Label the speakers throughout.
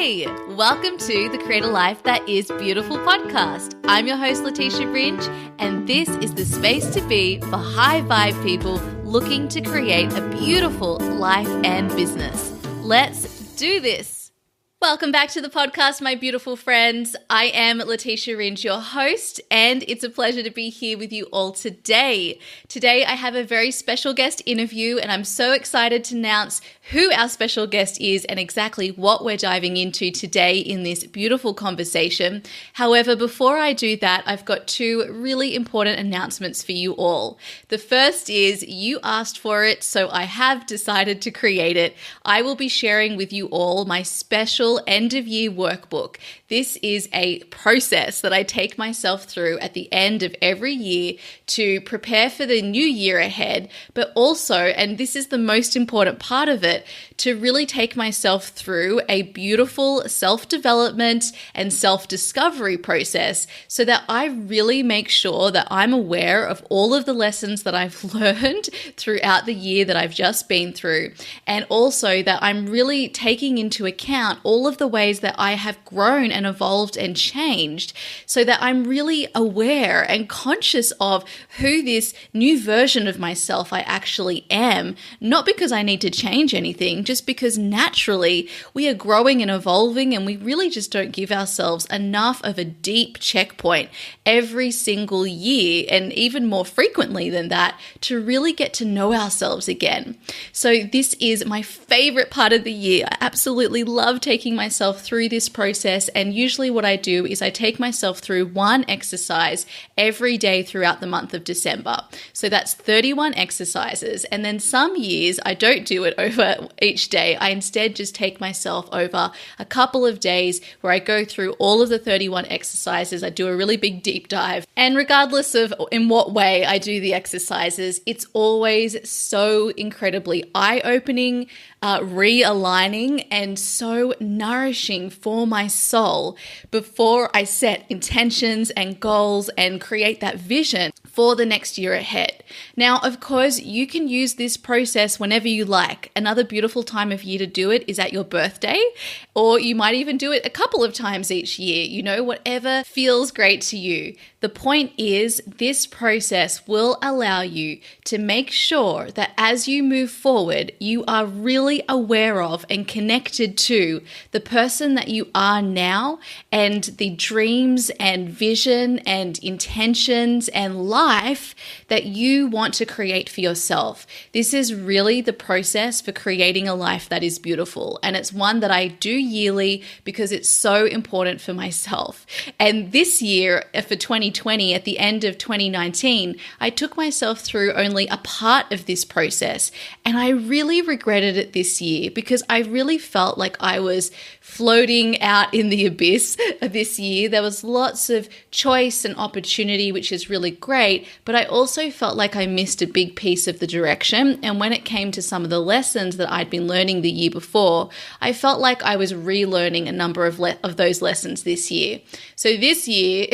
Speaker 1: Hey, welcome to the Create a Life That Is Beautiful podcast. I'm your host, Letitia Ringe, and this is the space to be for high vibe people looking to create a beautiful life and business. Let's do this. Welcome back to the podcast, my beautiful friends. I am Letitia Ringe, your host, and it's a pleasure to be here with you all today. Today, I have a very special guest interview, and I'm so excited to announce who our special guest is and exactly what we're diving into today in this beautiful conversation. However, before I do that, I've got two really important announcements for you all. The first is you asked for it, so I have decided to create it. I will be sharing with you all my special end of year workbook. This is a process that I take myself through at the end of every year to prepare for the new year ahead, but also, and this is the most important part of it, to really take myself through a beautiful self-development and self-discovery process so that I really make sure that I'm aware of all of the lessons that I've learned throughout the year that I've just been through, and also that I'm really taking into account all of the ways that I have grown and evolved and changed so that I'm really aware and conscious of who this new version of myself I actually am, not because I need to change anything, just because naturally we are growing and evolving and we really just don't give ourselves enough of a deep checkpoint every single year and even more frequently than that to really get to know ourselves again. So this is my favorite part of the year. I absolutely love taking myself through this process, and usually what I do is I take myself through one exercise every day throughout the month of December. So that's 31 exercises, and then some years I don't do it over each day. I instead just take myself over a couple of days where I go through all of the 31 exercises. I do a really big deep dive, and regardless of in what way I do the exercises, it's always so incredibly eye-opening, realigning, and so nourishing for my soul before I set intentions and goals and create that vision for the next year ahead. Now, of course, you can use this process whenever you like. Another beautiful time of year to do it is at your birthday, or you might even do it a couple of times each year, whatever feels great to you. The point is, this process will allow you to make sure that as you move forward, you are really aware of and connected to the person that you are now and the dreams and vision and intentions and life that you want to create for yourself. This is really the process for creating a life that is beautiful, and it's one that I do yearly because it's so important for myself. And this year, for 2020, at the end of 2019, I took myself through only a part of this process, and I really regretted it this year because I really felt like I was floating out in the abyss this year. There was lots of choice and opportunity, which is really great, but I also felt like I missed a big piece of the direction. And when it came to some of the lessons that I'd been learning the year before, I felt like I was relearning a number of those lessons this year. So this year,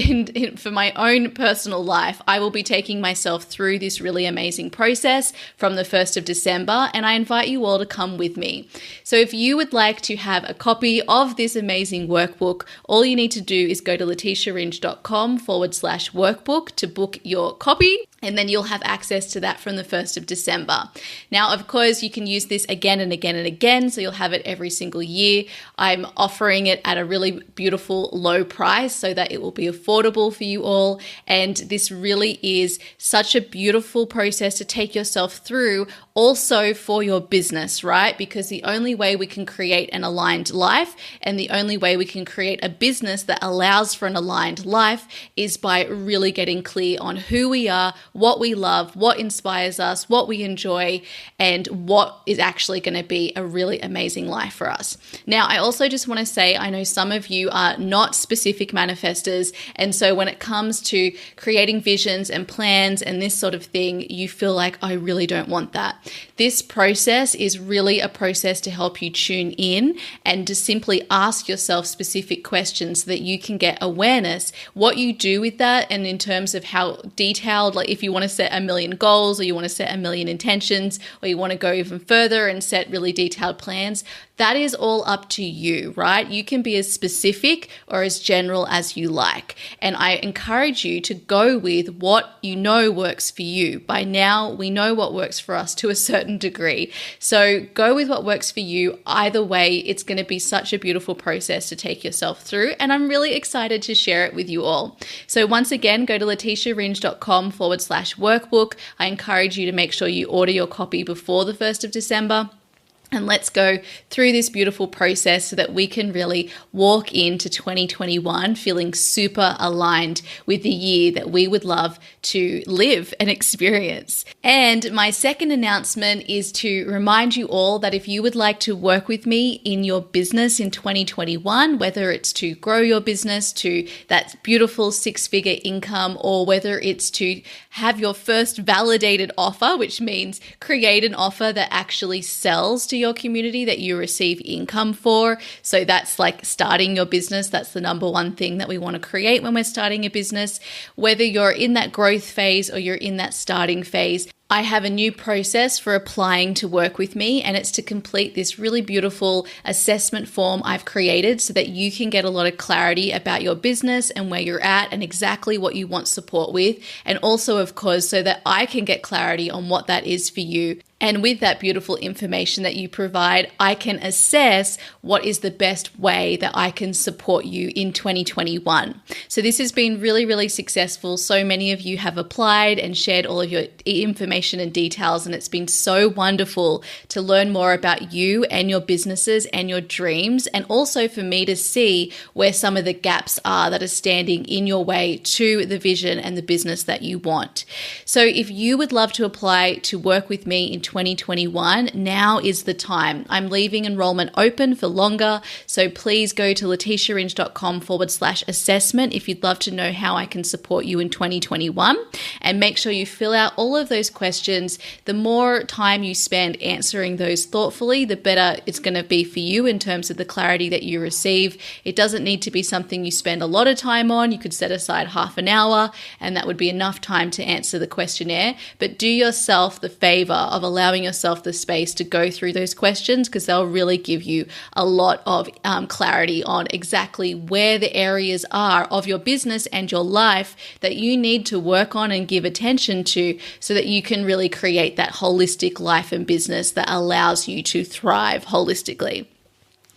Speaker 1: for my own personal life, I will be taking myself through this really amazing process from the 1st of December, and I invite you all to come with me. So if you would like to have a copy of this amazing workbook, all you need to do is go to letitiaringe.com/workbook to book your copy, and then you'll have access to that from the 1st of December. Now, of course, you can use this again and again and again, so you'll have it every single year. I'm offering it at a really beautiful low price so that it will be affordable for you all, and this really is such a beautiful process to take yourself through also for your business, right? Because the only way we can create an aligned life and the only way we can create a business that allows for an aligned life is by really getting clear on who we are, what we love, what inspires us, what we enjoy, and what is actually going to be a really amazing life for us. Now, I also just want to say, I know some of you are not specific manifestors, and so when it comes to creating visions and plans and this sort of thing, you feel like, I really don't want that. This process is really a process to help you tune in and to simply ask yourself specific questions so that you can get awareness, what you do with that, and in terms of how detailed, like if you want to set a million goals or you want to set a million intentions or you want to go even further and set really detailed plans, that is all up to you, right? You can be as specific or as general as you like. And I encourage you to go with what you know works for you. By now, we know what works for us to a certain degree. So go with what works for you. Either way, it's going to be such a beautiful process to take yourself through. And I'm really excited to share it with you all. So once again, go to letitiaringe.com/workbook. I encourage you to make sure you order your copy before the 1st of December. And let's go through this beautiful process so that we can really walk into 2021 feeling super aligned with the year that we would love to live and experience. And my second announcement is to remind you all that if you would like to work with me in your business in 2021, whether it's to grow your business to that beautiful 6-figure income, or whether it's to have your first validated offer, which means create an offer that actually sells to your community that you receive income for. So that's like starting your business. That's the number one thing that we want to create when we're starting a business. Whether you're in that growth phase or you're in that starting phase, I have a new process for applying to work with me, and it's to complete this really beautiful assessment form I've created so that you can get a lot of clarity about your business and where you're at and exactly what you want support with. And also, of course, so that I can get clarity on what that is for you. And with that beautiful information that you provide, I can assess what is the best way that I can support you in 2021. So this has been really, really successful. So many of you have applied and shared all of your information and details, and it's been so wonderful to learn more about you and your businesses and your dreams, and also for me to see where some of the gaps are that are standing in your way to the vision and the business that you want. So if you would love to apply to work with me in 2021, now is the time. I'm leaving enrollment open for longer, so please go to letitiaringe.com/assessment if you'd love to know how I can support you in 2021, and make sure you fill out all of those questions. The more time you spend answering those thoughtfully, the better it's going to be for you in terms of the clarity that you receive. It doesn't need to be something you spend a lot of time on. You could set aside half an hour, and that would be enough time to answer the questionnaire. But do yourself the favor of allowing yourself the space to go through those questions, because they'll really give you a lot of clarity on exactly where the areas are of your business and your life that you need to work on and give attention to, so that you can really create that holistic life and business that allows you to thrive holistically.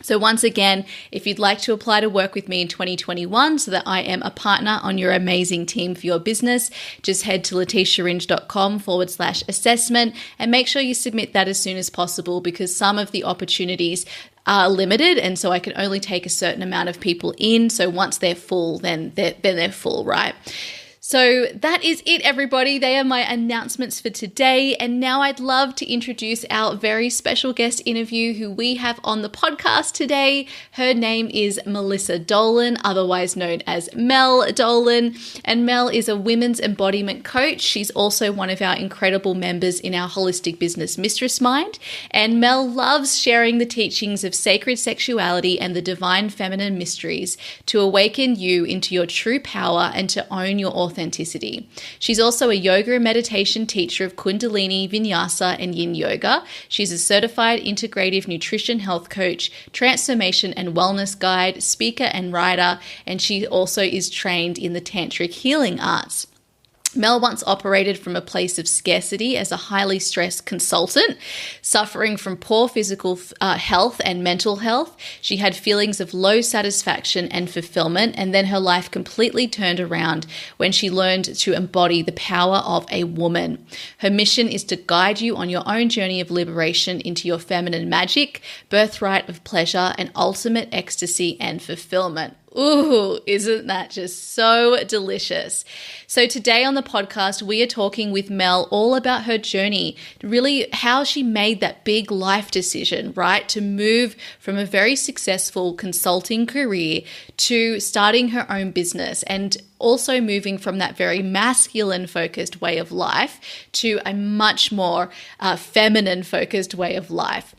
Speaker 1: So once again, if you'd like to apply to work with me in 2021 so that I am a partner on your amazing team for your business, just head to letitiaringe.com/assessment and make sure you submit that as soon as possible, because some of the opportunities are limited, and so I can only take a certain amount of people in. So once they're full, then they're full, right? So that is it, everybody. They are my announcements for today. And now I'd love to introduce our very special guest interview who we have on the podcast today. Her name is Melissa Dolan, otherwise known as Mel Dolan. And Mel is a women's embodiment coach. She's also one of our incredible members in our Holistic Business Mistressmind. And Mel loves sharing the teachings of sacred sexuality and the divine feminine mysteries to awaken you into your true power and to own your authenticity. She's also a yoga and meditation teacher of Kundalini, Vinyasa, and Yin Yoga. She's a certified integrative nutrition health coach, transformation and wellness guide, speaker and writer, and she also is trained in the Tantric Healing arts. Mel once operated from a place of scarcity as a highly stressed consultant, suffering from poor physical health and mental health. She had feelings of low satisfaction and fulfillment, and then her life completely turned around when she learned to embody the power of a woman. Her mission is to guide you on your own journey of liberation into your feminine magic, birthright of pleasure, and ultimate ecstasy and fulfillment. Ooh, isn't that just so delicious? So today on the podcast, we are talking with Mel all about her journey, really how she made that big life decision, right? To move from a very successful consulting career to starting her own business, and also moving from that very masculine focused way of life to a much more feminine focused way of life.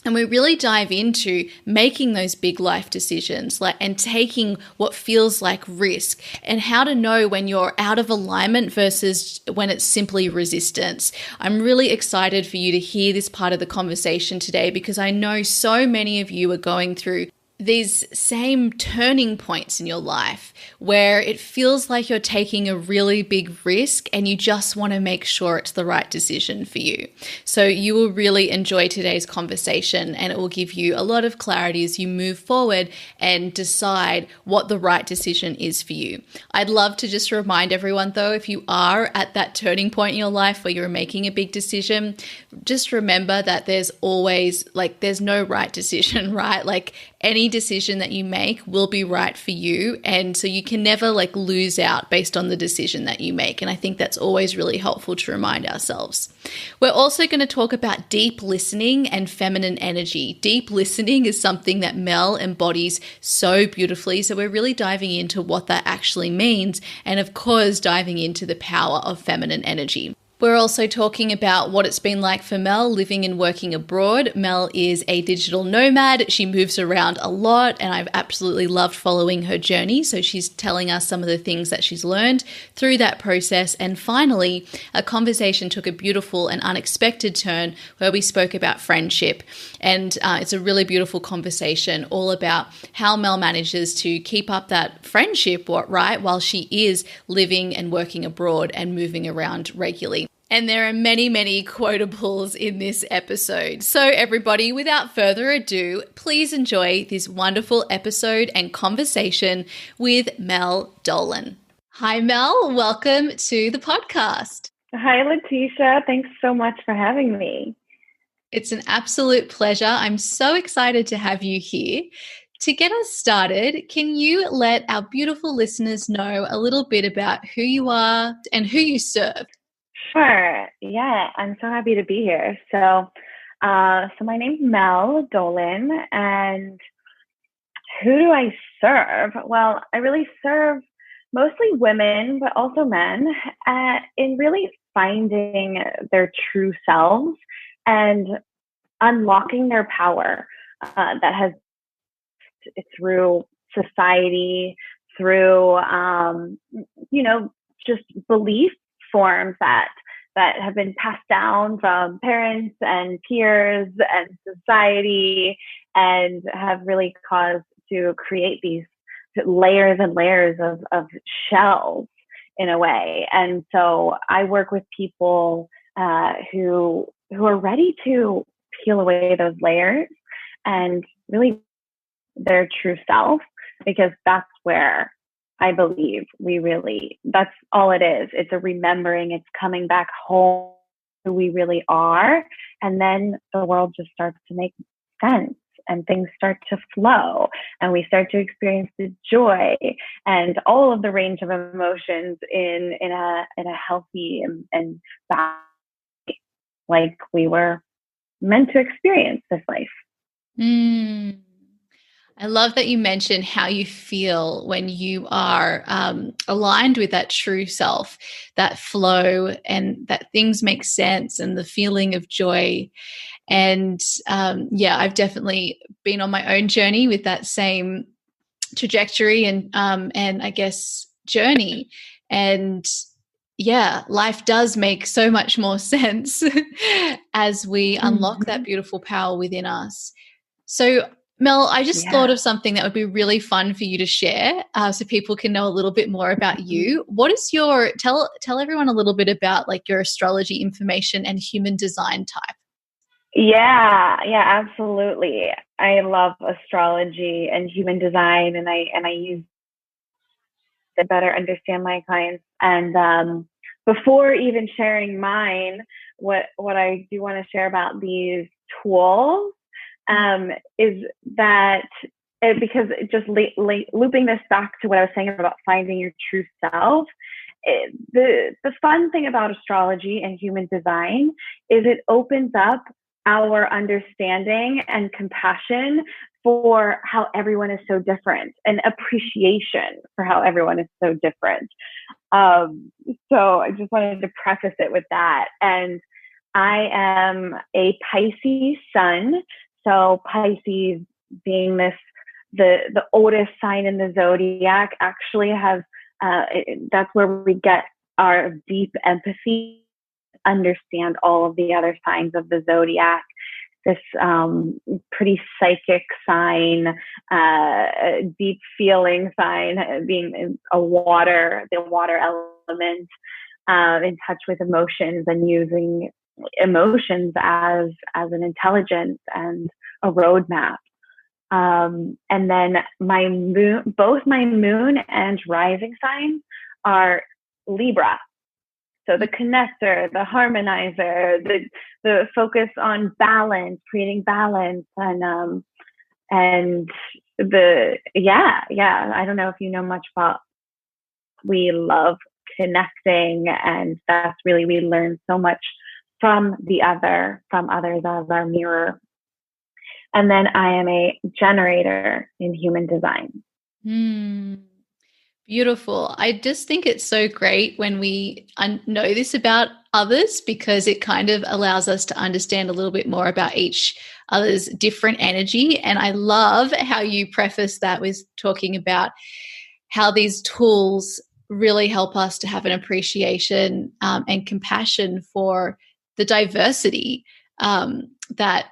Speaker 1: And we really dive into making those big life decisions, and taking what feels like risk, and how to know when you're out of alignment versus when it's simply resistance. I'm really excited for you to hear this part of the conversation today, because I know so many of you are going through these same turning points in your life where it feels like you're taking a really big risk and you just want to make sure it's the right decision for you. So you will really enjoy today's conversation, and it will give you a lot of clarity as you move forward and decide what the right decision is for you. I'd love to just remind everyone though, if you are at that turning point in your life where you're making a big decision, just remember that there's always, there's no right decision, right? Any decision that you make will be right for you. And so you can never lose out based on the decision that you make. And I think that's always really helpful to remind ourselves. We're also going to talk about deep listening and feminine energy. Deep listening is something that Mel embodies so beautifully. So we're really diving into what that actually means. And of course, diving into the power of feminine energy. We're also talking about what it's been like for Mel living and working abroad. Mel is a digital nomad. She moves around a lot, and I've absolutely loved following her journey. So she's telling us some of the things that she's learned through that process. And finally, a conversation took a beautiful and unexpected turn where we spoke about friendship. And it's a really beautiful conversation all about how Mel manages to keep up that friendship, right, while she is living and working abroad and moving around regularly. And there are many, many quotables in this episode. So everybody, without further ado, please enjoy this wonderful episode and conversation with Mel Dolan. Hi, Mel. Welcome to the podcast.
Speaker 2: Hi, Letitia. Thanks so much for having me.
Speaker 1: It's an absolute pleasure. I'm so excited to have you here. To get us started, can you let our beautiful listeners know a little bit about who you are and who you serve?
Speaker 2: Sure. Yeah, I'm so happy to be here. So my name's Mel Dolan, and who do I serve? Well, I really serve mostly women, but also men, in really finding their true selves and unlocking their power that has through society, through just belief forms that have been passed down from parents and peers and society, and have really caused to create these layers and layers of shells in a way. And so I work with people who are ready to peel away those layers and really their true self, because that's where I believe that's all it is. It's a remembering, it's coming back home to who we really are. And then the world just starts to make sense and things start to flow, and we start to experience the joy and all of the range of emotions in a healthy and balanced, like we were meant to experience this life.
Speaker 1: I love that you mentioned how you feel when you are aligned with that true self, that flow, and that things make sense, and the feeling of joy. And I've definitely been on my own journey with that same trajectory and I guess journey. And life does make so much more sense as we unlock that beautiful power within us. So Mel, I just thought of something that would be really fun for you to share, so people can know a little bit more about you. What is tell everyone a little bit about your astrology information and human design type?
Speaker 2: Yeah, absolutely. I love astrology and human design, and I use it to better understand my clients. And before even sharing mine, what I do want to share about these tools is that because just looping this back to what I was saying about finding your true self, the fun thing about astrology and human design is it opens up our understanding and compassion for how everyone is so different, and appreciation for how everyone is so different. So I just wanted to preface it with that. And I am a Pisces sun. So Pisces, being the oldest sign in the zodiac, actually has that's where we get our deep empathy, understand all of the other signs of the zodiac. This pretty psychic sign, deep feeling sign, being the water element, in touch with emotions and using emotions as an intelligence and a roadmap. And then both my moon and rising signs are Libra. So the connector, the harmonizer, the focus on balance, creating balance, and I don't know if you know much about. We love connecting, and that's really, we learn so much from others as our mirror. And then I am a generator in human design.
Speaker 1: Beautiful. I just think it's so great when we know this about others, because it kind of allows us to understand a little bit more about each other's different energy. And I love how you preface that with talking about how these tools really help us to have an appreciation and compassion for the diversity that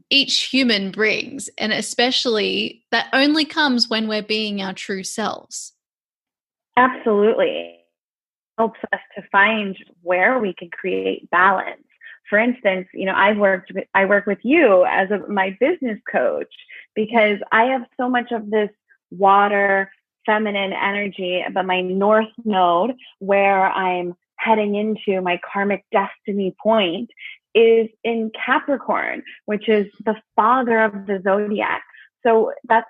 Speaker 1: each human brings, and especially that only comes when we're being our true selves.
Speaker 2: Absolutely. It helps us to find where we can create balance. For instance, I work with you as my business coach, because I have so much of this water, feminine energy, but my north node, where I'm heading into my karmic destiny point, is in Capricorn, which is the father of the zodiac. So that's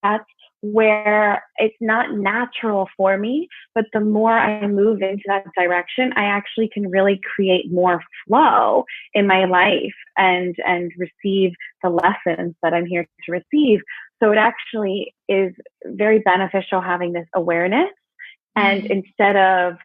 Speaker 2: that's where it's not natural for me, but the more I move into that direction, I actually can really create more flow in my life and receive the lessons that I'm here to receive. So it actually is very beneficial having this awareness. And instead of,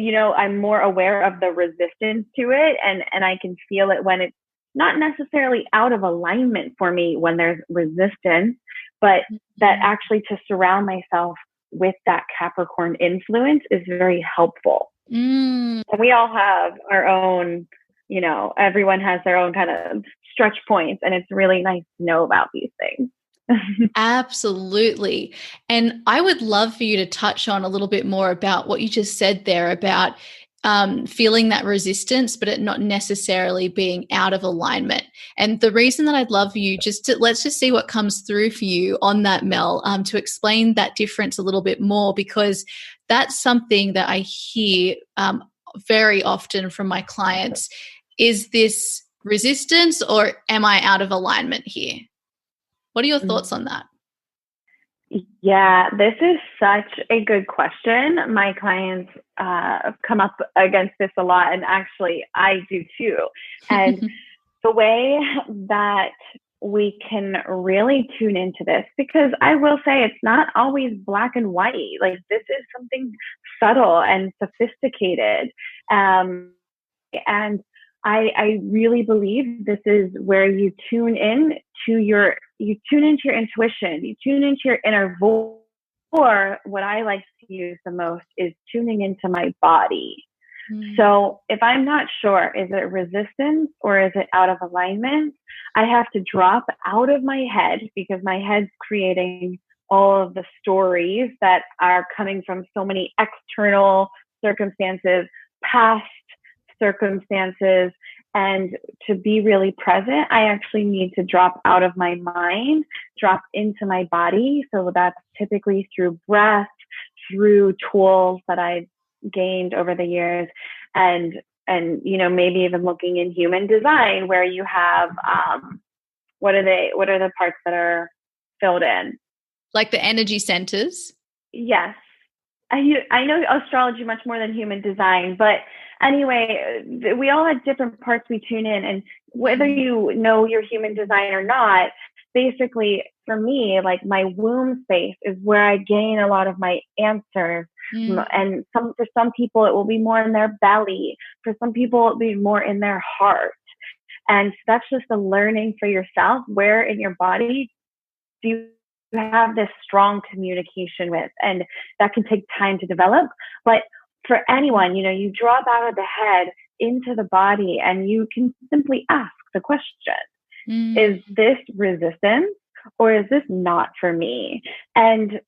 Speaker 2: I'm more aware of the resistance to it, and I can feel it when it's not necessarily out of alignment for me when there's resistance, but that actually to surround myself with that Capricorn influence is very helpful. And we all have our own, everyone has their own kind of stretch points, and it's really nice to know about these things.
Speaker 1: Absolutely. And I would love for you to touch on a little bit more about what you just said there about feeling that resistance, but it not necessarily being out of alignment. And the reason that I'd love for you let's just see what comes through for you on that, Mel, to explain that difference a little bit more, because that's something that I hear very often from my clients. Is this resistance, or am I out of alignment here? What are your thoughts on that?
Speaker 2: Yeah, this is such a good question. My clients come up against this a lot, and actually I do too. And the way that we can really tune into this, because I will say it's not always black and white. Like, this is something subtle and sophisticated. And I really believe this is where you tune into your intuition, you tune into your inner voice. Or what I like to use the most is tuning into my body. So if I'm not sure, is it resistance or is it out of alignment, I have to drop out of my head, because my head's creating all of the stories that are coming from so many external circumstances, past circumstances. And to be really present, I actually need to drop out of my mind, drop into my body. So that's typically through breath, through tools that I've gained over the years, and maybe even looking in human design, where you have what are the parts that are filled in,
Speaker 1: like the energy centers?
Speaker 2: Yes. I know astrology much more than human design, but anyway, we all have different parts we tune in, and whether you know your human design or not, basically for me, like my womb space is where I gain a lot of my answers. And for some people, it will be more in their belly. For some people, it'll be more in their heart. And so that's just a learning for yourself. Where in your body do you have this strong communication with? And that can take time to develop. But for anyone, you drop out of the head into the body, and you can simply ask the question, is this resistance, or is this not for me? And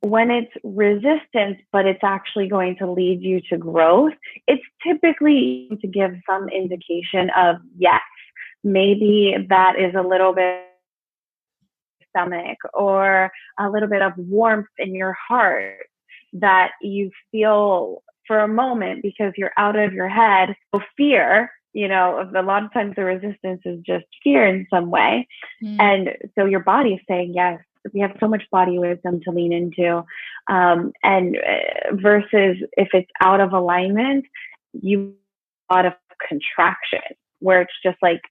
Speaker 2: when it's resistance, but it's actually going to lead you to growth, it's typically to give some indication of, yes, maybe that is a little bit stomach, or a little bit of warmth in your heart that you feel for a moment because you're out of your head. So fear, a lot of times the resistance is just fear in some way. And so your body is saying, yes, we have so much body wisdom to lean into. And versus if it's out of alignment, you have a lot of contraction where it's just like,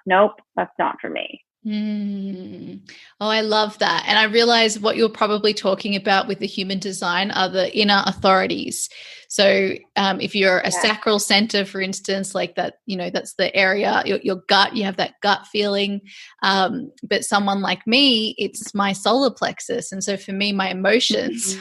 Speaker 2: nope, that's not for me.
Speaker 1: Oh, I love that. And I realize what you're probably talking about with the human design are the inner authorities. So if you're a sacral center, for instance, like that, that's the area, your gut, you have that gut feeling. But someone like me, it's my solar plexus. And so for me, my emotions,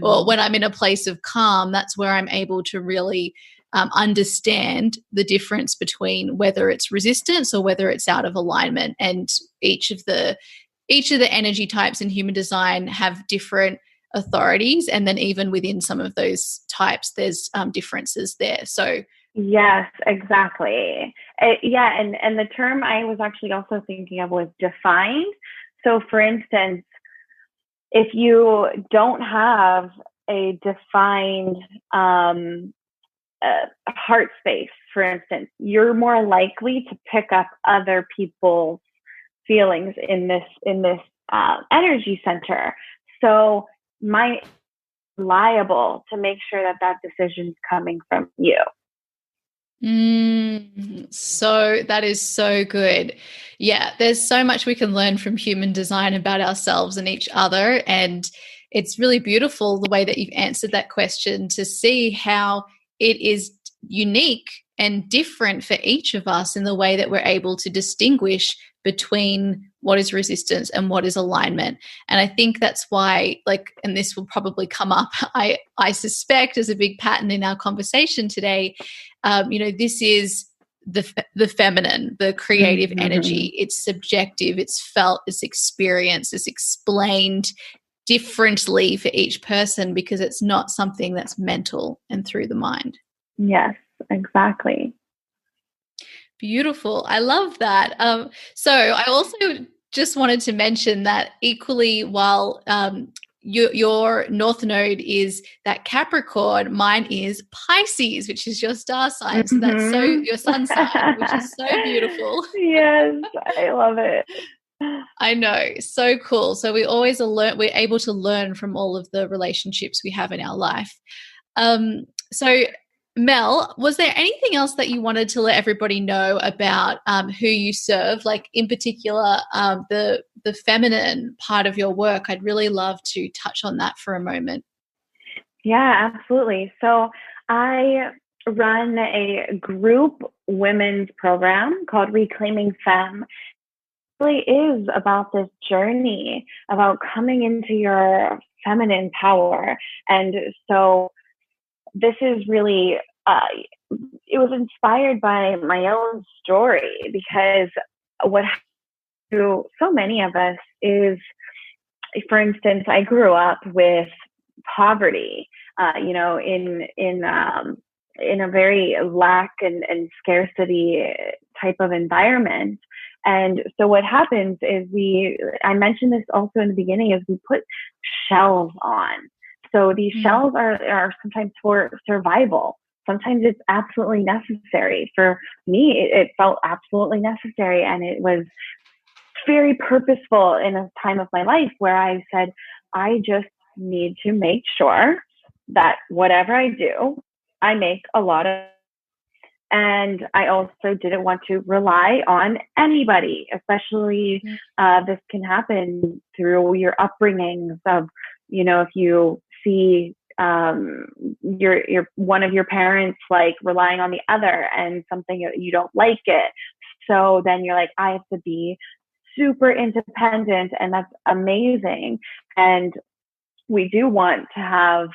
Speaker 1: well, when I'm in a place of calm, that's where I'm able to really understand the difference between whether it's resistance or whether it's out of alignment. And each of the energy types in human design have different authorities, and then even within some of those types there's differences there. So
Speaker 2: yes, exactly. And the term I was actually also thinking of was defined. So for instance, if you don't have a defined heart space, for instance, you're more likely to pick up other people's feelings in this energy center. So liable to make sure that decision is coming from you.
Speaker 1: So that is so good. Yeah, there's so much we can learn from human design about ourselves and each other, and it's really beautiful the way that you've answered that question, to see how it is unique and different for each of us in the way that we're able to distinguish between what is resistance and what is alignment. And I think that's why, and this will probably come up, I suspect, as a big pattern in our conversation today, this is the feminine, the creative energy. It's subjective, it's felt, it's experienced, it's explained differently for each person because it's not something that's mental and through the mind.
Speaker 2: Yes, exactly.
Speaker 1: Beautiful. I love that. So I also just wanted to mention that equally, while your North Node is that Capricorn, mine is Pisces, which is your star sign. So that's your sun sign, which is so beautiful.
Speaker 2: Yes, I love it.
Speaker 1: I know. So cool. So we're able to learn from all of the relationships we have in our life. So Mel, was there anything else that you wanted to let everybody know about who you serve, like in particular the feminine part of your work? I'd really love to touch on that for a moment.
Speaker 2: Yeah, absolutely. So I run a group women's program called Reclaiming Femme. It really is about this journey, about coming into your feminine power. And so this is really, it was inspired by my own story, because what happened to so many of us is, for instance, I grew up with poverty, in a very lack and scarcity type of environment. And so what happens is I mentioned this also in the beginning, is we put shells on. So these shells are sometimes for survival. Sometimes it's absolutely necessary. For me, it felt absolutely necessary. And it was very purposeful in a time of my life where I said, I just need to make sure that whatever I do, I make a lot of. And I also didn't want to rely on anybody, especially this can happen through your upbringings of, if you see your one of your parents like relying on the other and something you don't like it. so then you're like, I have to be super independent, and that's amazing. And we do want to have,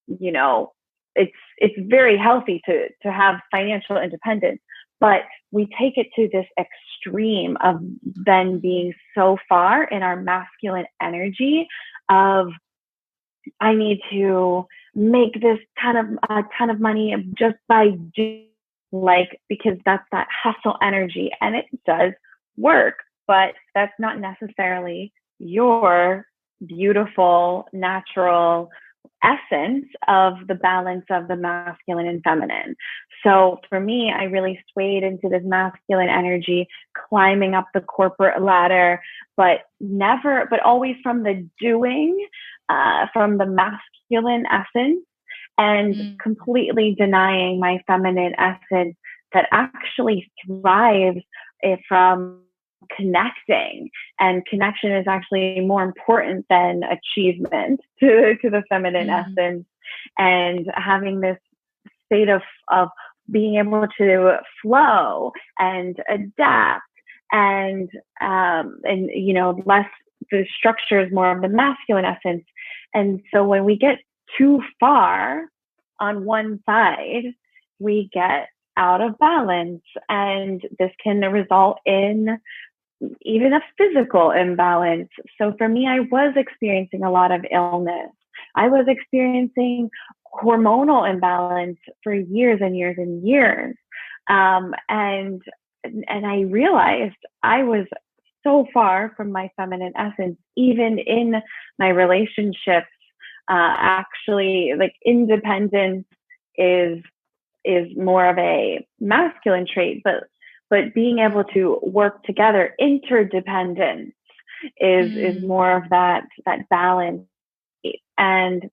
Speaker 2: you know, it's very healthy to have financial independence, but we take it to this extreme of then being so far in our masculine energy of, I need to make this a ton of money just by doing, like, because that's that hustle energy, and it does work, but that's not necessarily your beautiful, natural essence of the balance of the masculine and feminine. So for me, I really swayed into this masculine energy, climbing up the corporate ladder, but always from the doing, from the masculine essence, and completely denying my feminine essence that actually thrives from connecting. And connection is actually more important than achievement to the feminine essence. And having this state of being able to flow and adapt, and you know, less, the structure is more of the masculine essence. And so when we get too far on one side, we get out of balance, and this can result in even a physical imbalance. So for me, I was experiencing a lot of illness. I was experiencing hormonal imbalance for years and years and years. And I realized I was so far from my feminine essence, even in my relationships. Actually, like, independence is more of a masculine trait, but being able to work together, interdependence is more of that balance. And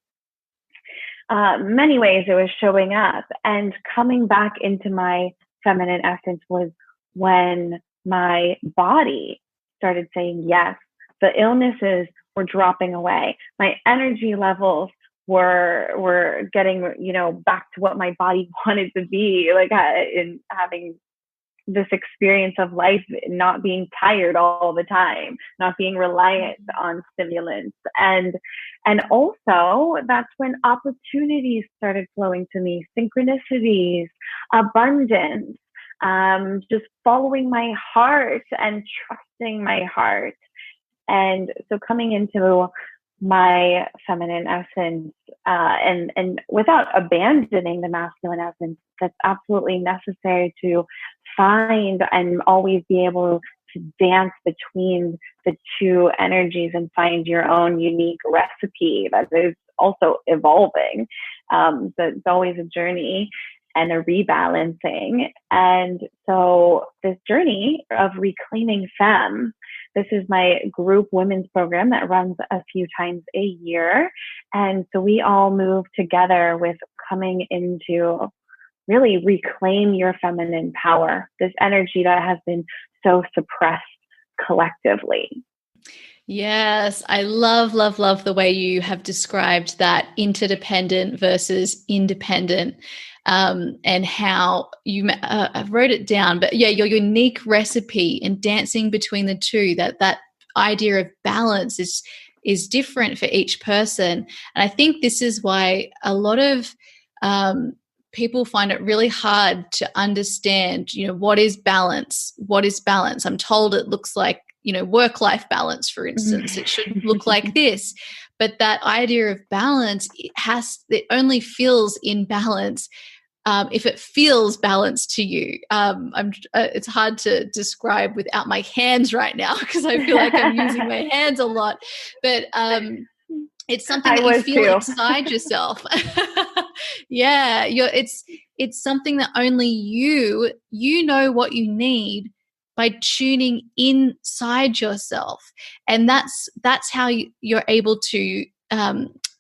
Speaker 2: many ways it was showing up, and coming back into my feminine essence was when my body started saying yes. The illnesses were dropping away. My energy levels were getting, you know, back to what my body wanted to be, like, in having this experience of life, not being tired all the time, not being reliant on stimulants. And also that's when opportunities started flowing to me, synchronicities, abundance, just following my heart and trusting my heart. And so coming into my feminine essence, and without abandoning the masculine essence, that's absolutely necessary to find and always be able to dance between the two energies and find your own unique recipe that is also evolving. So it's always a journey and a rebalancing. And so this journey of reclaiming femme, this is my group women's program that runs a few times a year. And so we all move together with coming into really reclaim your feminine power, this energy that has been so suppressed collectively.
Speaker 1: Yes, I love the way you have described that interdependent versus independent, and how you I wrote it down, but yeah, your unique recipe and dancing between the two, that idea of balance is different for each person. And I think this is why a lot of people find it really hard to understand, you know, what is balance? I'm told it looks like, you know, work-life balance, for instance. It should look like this. But that idea of balance, it only feels in balance if it feels balanced to you. It's hard to describe without my hands right now, because I feel like I'm using my hands a lot. But it's something that you feel inside yourself. Yeah, it's something that only you know what you need by tuning inside yourself, and that's how you're able to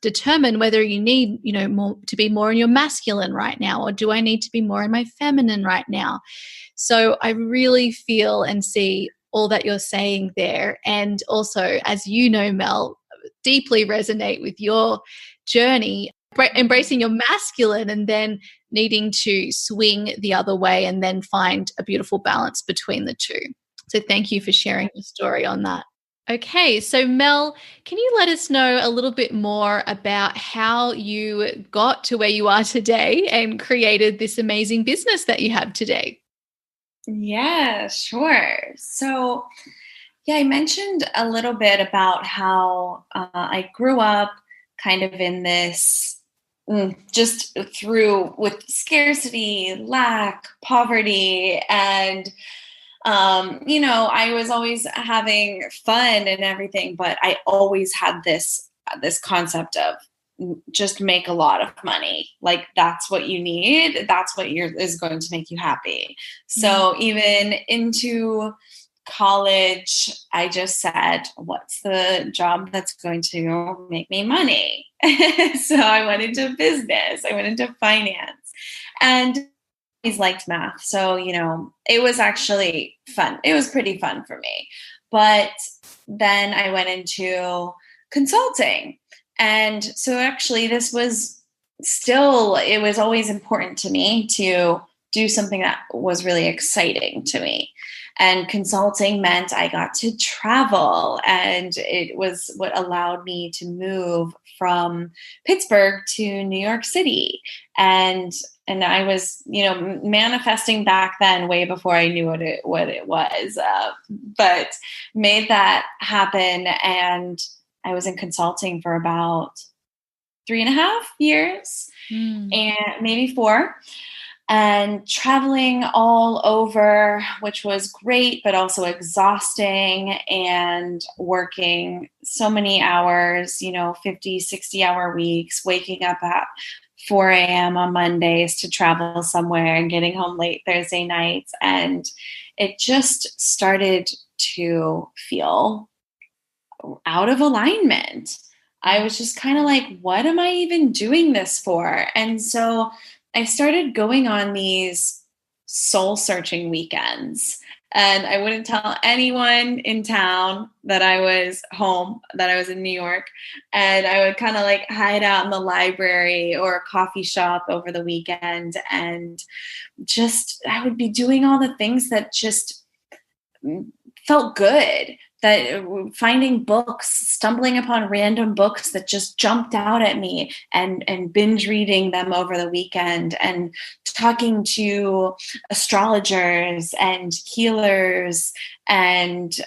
Speaker 1: determine whether you need, you know, more to be more in your masculine right now, or do I need to be more in my feminine right now. So I really feel and see all that you're saying there, and also, as you know, Mel, deeply resonate with your journey. embracing your masculine and then needing to swing the other way and then find a beautiful balance between the two. So thank you for sharing your story on that. Okay, so Mel, can you let us know a little bit more about how you got to where you are today and created this amazing business that you have today?
Speaker 3: Yeah, sure. So, yeah, I mentioned a little bit about how I grew up kind of in this just through with scarcity, lack, poverty, and I was always having fun and everything, but I always had this concept of just make a lot of money. Like that's what you need. That's what is going to make you happy. So even into college, I just said, what's the job that's going to make me money? So I went into business. I went into finance, and always liked math. So, it was actually fun. It was pretty fun for me. But then I went into consulting. And so actually it was always important to me to do something that was really exciting to me. And consulting meant I got to travel, and it was what allowed me to move from Pittsburgh to New York City. And I was, manifesting back then way before I knew what it was, but made that happen. And I was in consulting for about 3.5 years and maybe 4. And traveling all over, which was great, but also exhausting, and working so many hours, 50, 60-hour weeks, waking up at 4 a.m. on Mondays to travel somewhere and getting home late Thursday nights. And it just started to feel out of alignment. I was just kind of like, what am I even doing this for? And so I started going on these soul searching weekends, and I wouldn't tell anyone in town that I was home, that I was in New York. And I would kind of like hide out in the library or a coffee shop over the weekend. And I would be doing all the things that just felt good. That finding books, stumbling upon random books that just jumped out at me, and binge reading them over the weekend, and talking to astrologers and healers, and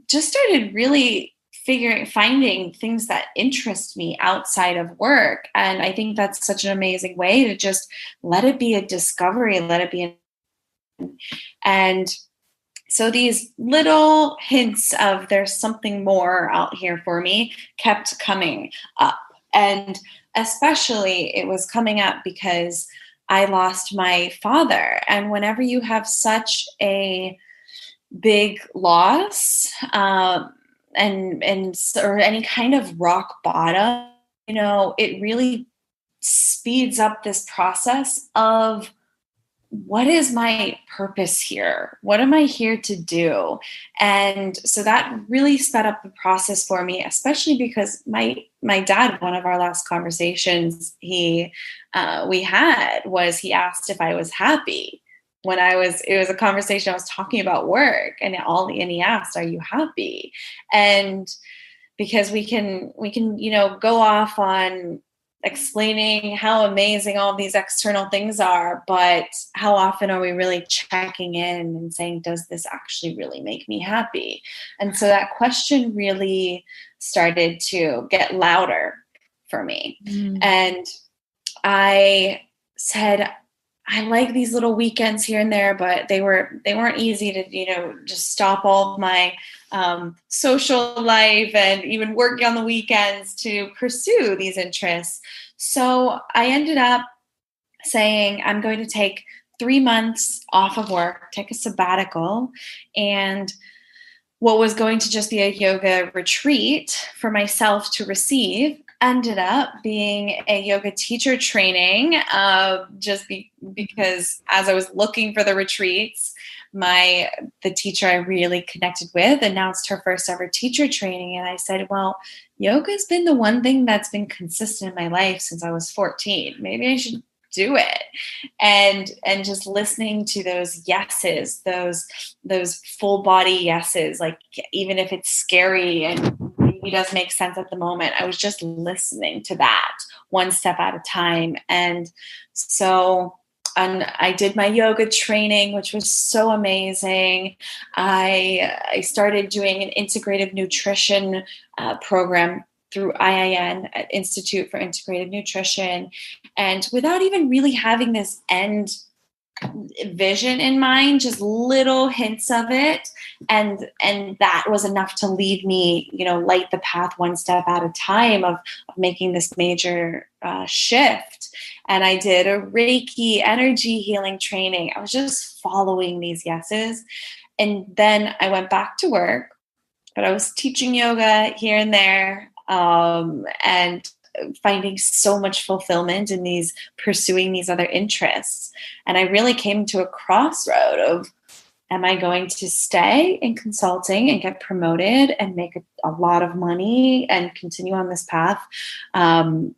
Speaker 3: just started really finding things that interest me outside of work. And I think that's such an amazing way to just let it be a discovery, let it be and so these little hints of there's something more out here for me kept coming up. And especially it was coming up because I lost my father. And whenever you have such a big loss, or any kind of rock bottom, it really speeds up this process of, what is my purpose here? What am I here to do? And so that really sped up the process for me, especially because my dad, one of our last conversations we had was, he asked if I was happy it was a conversation I was talking about work, and he asked, are you happy? And because we can, go off on explaining how amazing all these external things are, but how often are we really checking in and saying, does this actually really make me happy? And so that question really started to get louder for me. And I said, I like these little weekends here and there, but they weren't easy to, just stop all of my social life and even working on the weekends to pursue these interests. So I ended up saying, I'm going to take 3 months off of work, take a sabbatical, and what was going to just be a yoga retreat for myself to receive ended up being a yoga teacher training, because as I was looking for the retreats, the teacher I really connected with announced her first ever teacher training. And I said, well, yoga has been the one thing that's been consistent in my life since I was 14. Maybe I should do it. And just listening to those yeses, those full body yeses, like even if it's scary and maybe doesn't make sense at the moment, I was just listening to that one step at a time. And so I did my yoga training, which was so amazing. I started doing an integrative nutrition program through IIN, Institute for Integrative Nutrition. And without even really having this end vision in mind, just little hints of it. And that was enough to lead me, light the path one step at a time of making this major shift. And I did a Reiki energy healing training. I was just following these yeses. And then I went back to work, but I was teaching yoga here and there, and finding so much fulfillment in pursuing these other interests. And I really came to a crossroad of, am I going to stay in consulting and get promoted and make a lot of money and continue on this path? That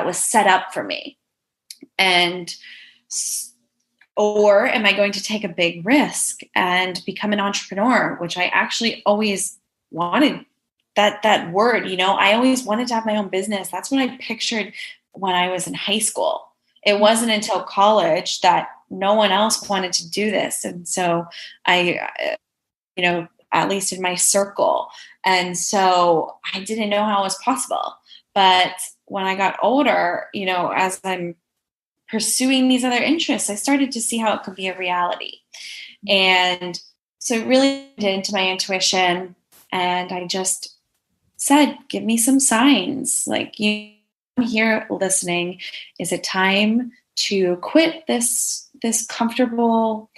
Speaker 3: was set up for me. Or am I going to take a big risk and become an entrepreneur, which I actually always wanted. That word, I always wanted to have my own business. That's what I pictured when I was in high school. It wasn't until college that no one else wanted to do this. And so I, at least in my circle. And so I didn't know how it was possible. But when I got older, as I'm pursuing these other interests, I started to see how it could be a reality. And so it really did into my intuition. And I just said, give me some signs. Like, you here listening, is it time to quit this comfortable,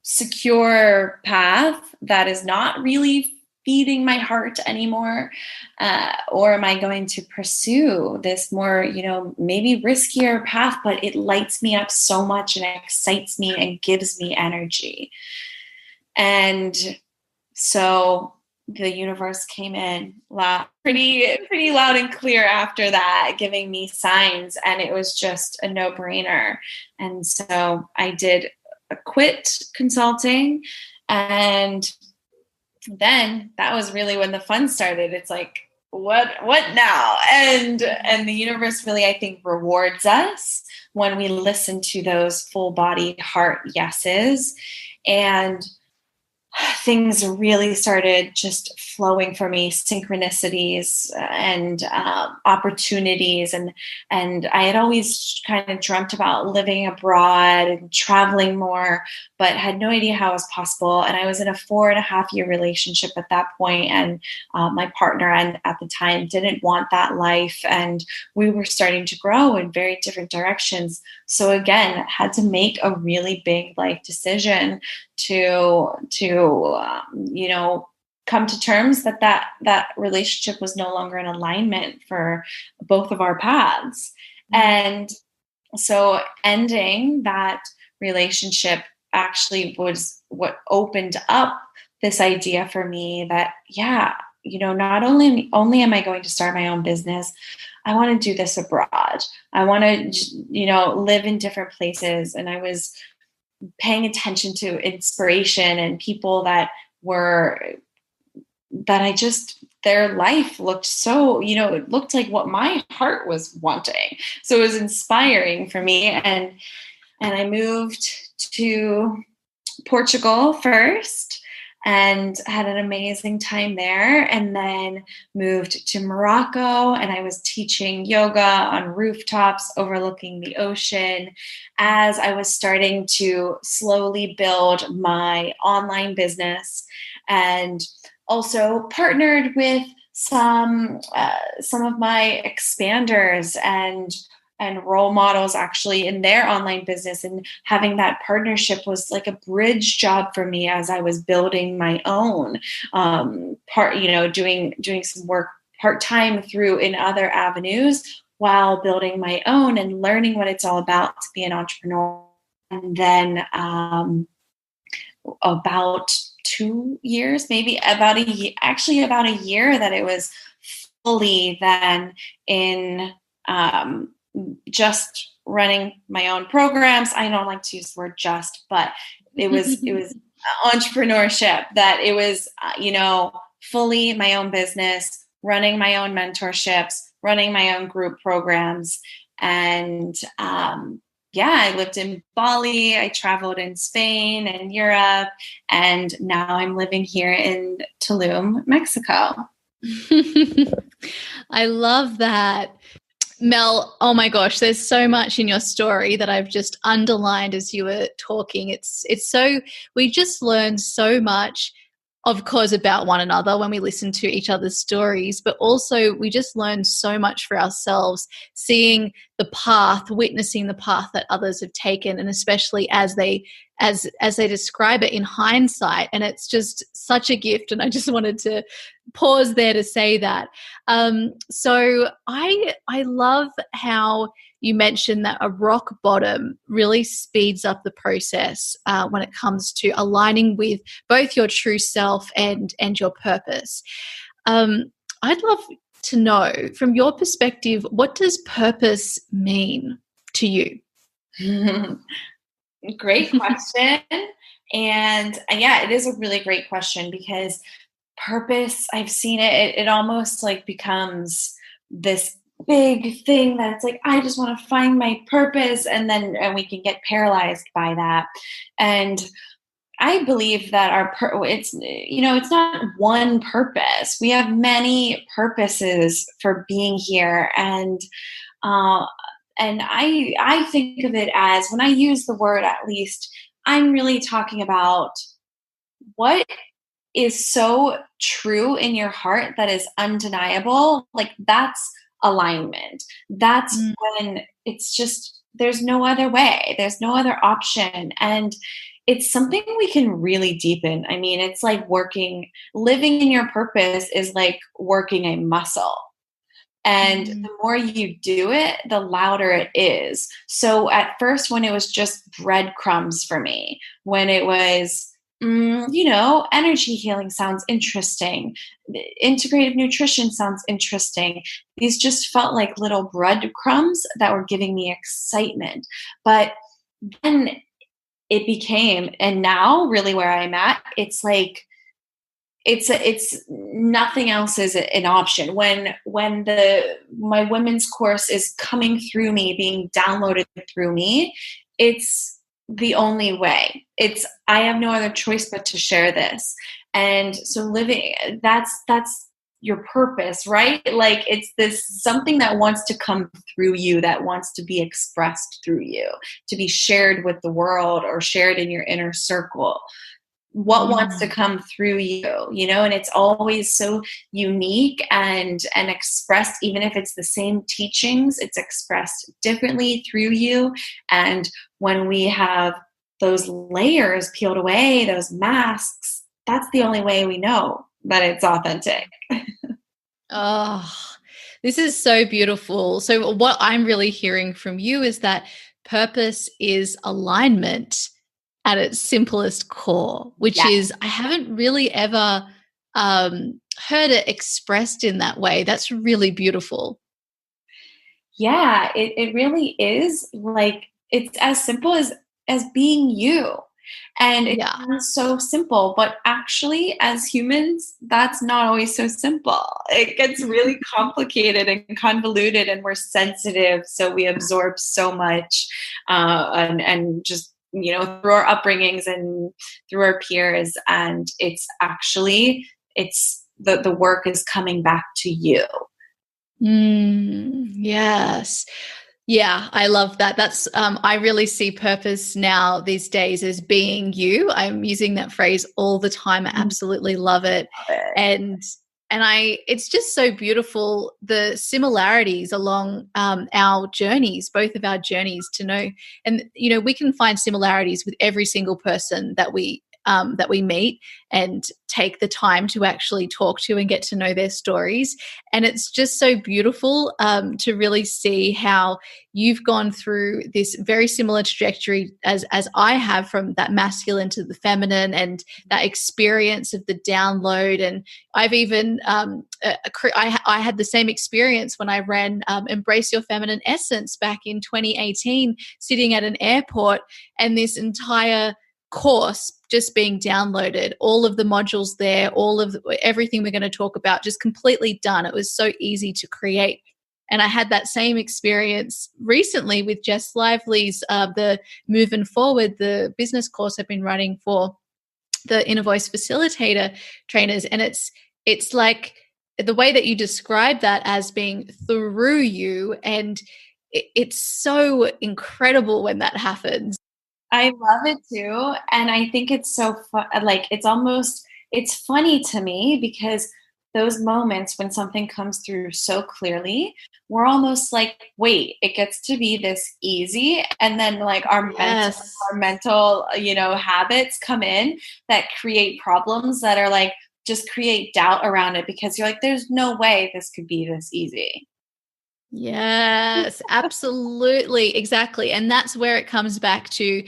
Speaker 3: secure path that is not really feeding my heart anymore? Or am I going to pursue this more, maybe riskier path, but it lights me up so much and excites me and gives me energy? And so the universe came in pretty loud and clear after that, giving me signs, and it was just a no-brainer. And so I did quit consulting, and then that was really when the fun started. It's like, what now? And the universe really, I think, rewards us when we listen to those full body heart yeses. And things really started just flowing for me, synchronicities and opportunities. And I had always kind of dreamt about living abroad and traveling more, but had no idea how it was possible. And I was in a 4.5-year relationship at that point, and my partner at the time didn't want that life. And we were starting to grow in very different directions. So again, had to make a really big life decision to come to terms that relationship was no longer in alignment for both of our paths. And so ending that relationship actually was what opened up this idea for me that, not only am I going to start my own business, I want to do this abroad. I want to, live in different places. And I was paying attention to inspiration and people that their life looked so, it looked like what my heart was wanting. So it was inspiring for me. And I moved to Portugal first and had an amazing time there, and then moved to Morocco, and I was teaching yoga on rooftops overlooking the ocean as I was starting to slowly build my online business, and also partnered with some of my expanders and role models actually in their online business, and having that partnership was like a bridge job for me as I was building my own doing some work part-time through in other avenues while building my own and learning what it's all about to be an entrepreneur. then about 2 years, maybe about about a year that it was fully then in just running my own programs. I don't like to use the word just, but it was entrepreneurship, that it was, fully my own business, running my own mentorships, running my own group programs. And I lived in Bali. I traveled in Spain and Europe. And now I'm living here in Tulum, Mexico.
Speaker 1: I love that. Mel, oh my gosh, there's so much in your story that I've just underlined as you were talking. It's so, we just learned so much, of course, about one another when we listen to each other's stories, but also we just learned so much for ourselves, seeing the path, witnessing the path that others have taken, and especially as they describe it in hindsight. And it's just such a gift. And I just wanted to pause there to say that. So I love how you mentioned that a rock bottom really speeds up the process when it comes to aligning with both your true self and your purpose. I'd love to know, from your perspective, what does purpose mean to you?
Speaker 3: Great question. And it is a really great question, because purpose, I've seen it almost like becomes this big thing that it's like, I just want to find my purpose, and we can get paralyzed by that. And I believe that it's not one purpose. We have many purposes for being here. And I think of it as, when I use the word, at least, I'm really talking about what is so true in your heart that is undeniable. Like, that's alignment. That's when it's just, there's no other way. There's no other option. And it's something we can really deepen. I mean, it's like living in your purpose is like working a muscle. And the more you do it, the louder it is. So at first, when it was just breadcrumbs for me, when it was, energy healing sounds interesting, integrative nutrition sounds interesting, these just felt like little breadcrumbs that were giving me excitement. But then it became, and now really where I'm at, it's like, it's nothing else is an option. When my women's course is coming through me, being downloaded through me, it's the only way. I have no other choice but to share this. And so that's your purpose, right? Like, it's this something that wants to come through you, that wants to be expressed through you, to be shared with the world or shared in your inner circle. What wants to come through you, and it's always so unique and expressed. Even if it's the same teachings, it's expressed differently through you. And when we have those layers peeled away, those masks, that's the only way we know that it's authentic.
Speaker 1: Oh, this is so beautiful. So what I'm really hearing from you is that purpose is alignment at its simplest core, which is, I haven't really ever heard it expressed in that way. That's really beautiful.
Speaker 3: Yeah, it really is. Like, it's as simple as being you. And it sounds so simple, but actually, as humans, that's not always so simple. It gets really complicated and convoluted, and we're sensitive, so we absorb so much, and just, through our upbringings and through our peers. And it's actually, the work is coming back to you.
Speaker 1: Yes. Yeah, I love that. That's I really see purpose now these days as being you. I'm using that phrase all the time. I absolutely love it. And it's just so beautiful, the similarities along our journeys, both of our journeys, to know. And, we can find similarities with every single person that we that we meet and take the time to actually talk to and get to know their stories. And it's just so beautiful to really see how you've gone through this very similar trajectory as I have, from that masculine to the feminine, and that experience of the download. And I've even I had the same experience when I ran Embrace Your Feminine Essence back in 2018, sitting at an airport, and this entire course just being downloaded, all of the modules there, all of everything we're going to talk about just completely done. It was so easy to create. And I had that same experience recently with Jess Lively's the Moving Forward, the business course I've been running for the Inner Voice Facilitator trainers. And it's like the way that you describe that as being through you, and it's so incredible when that happens.
Speaker 3: I love it too. And I think it's so fun. Like, it's funny to me because those moments when something comes through so clearly, we're almost like, wait, it gets to be this easy. And then like our mental, habits come in that create problems that are like, just create doubt around it, because you're like, there's no way this could be this easy.
Speaker 1: Yes, absolutely. Exactly. And that's where it comes back to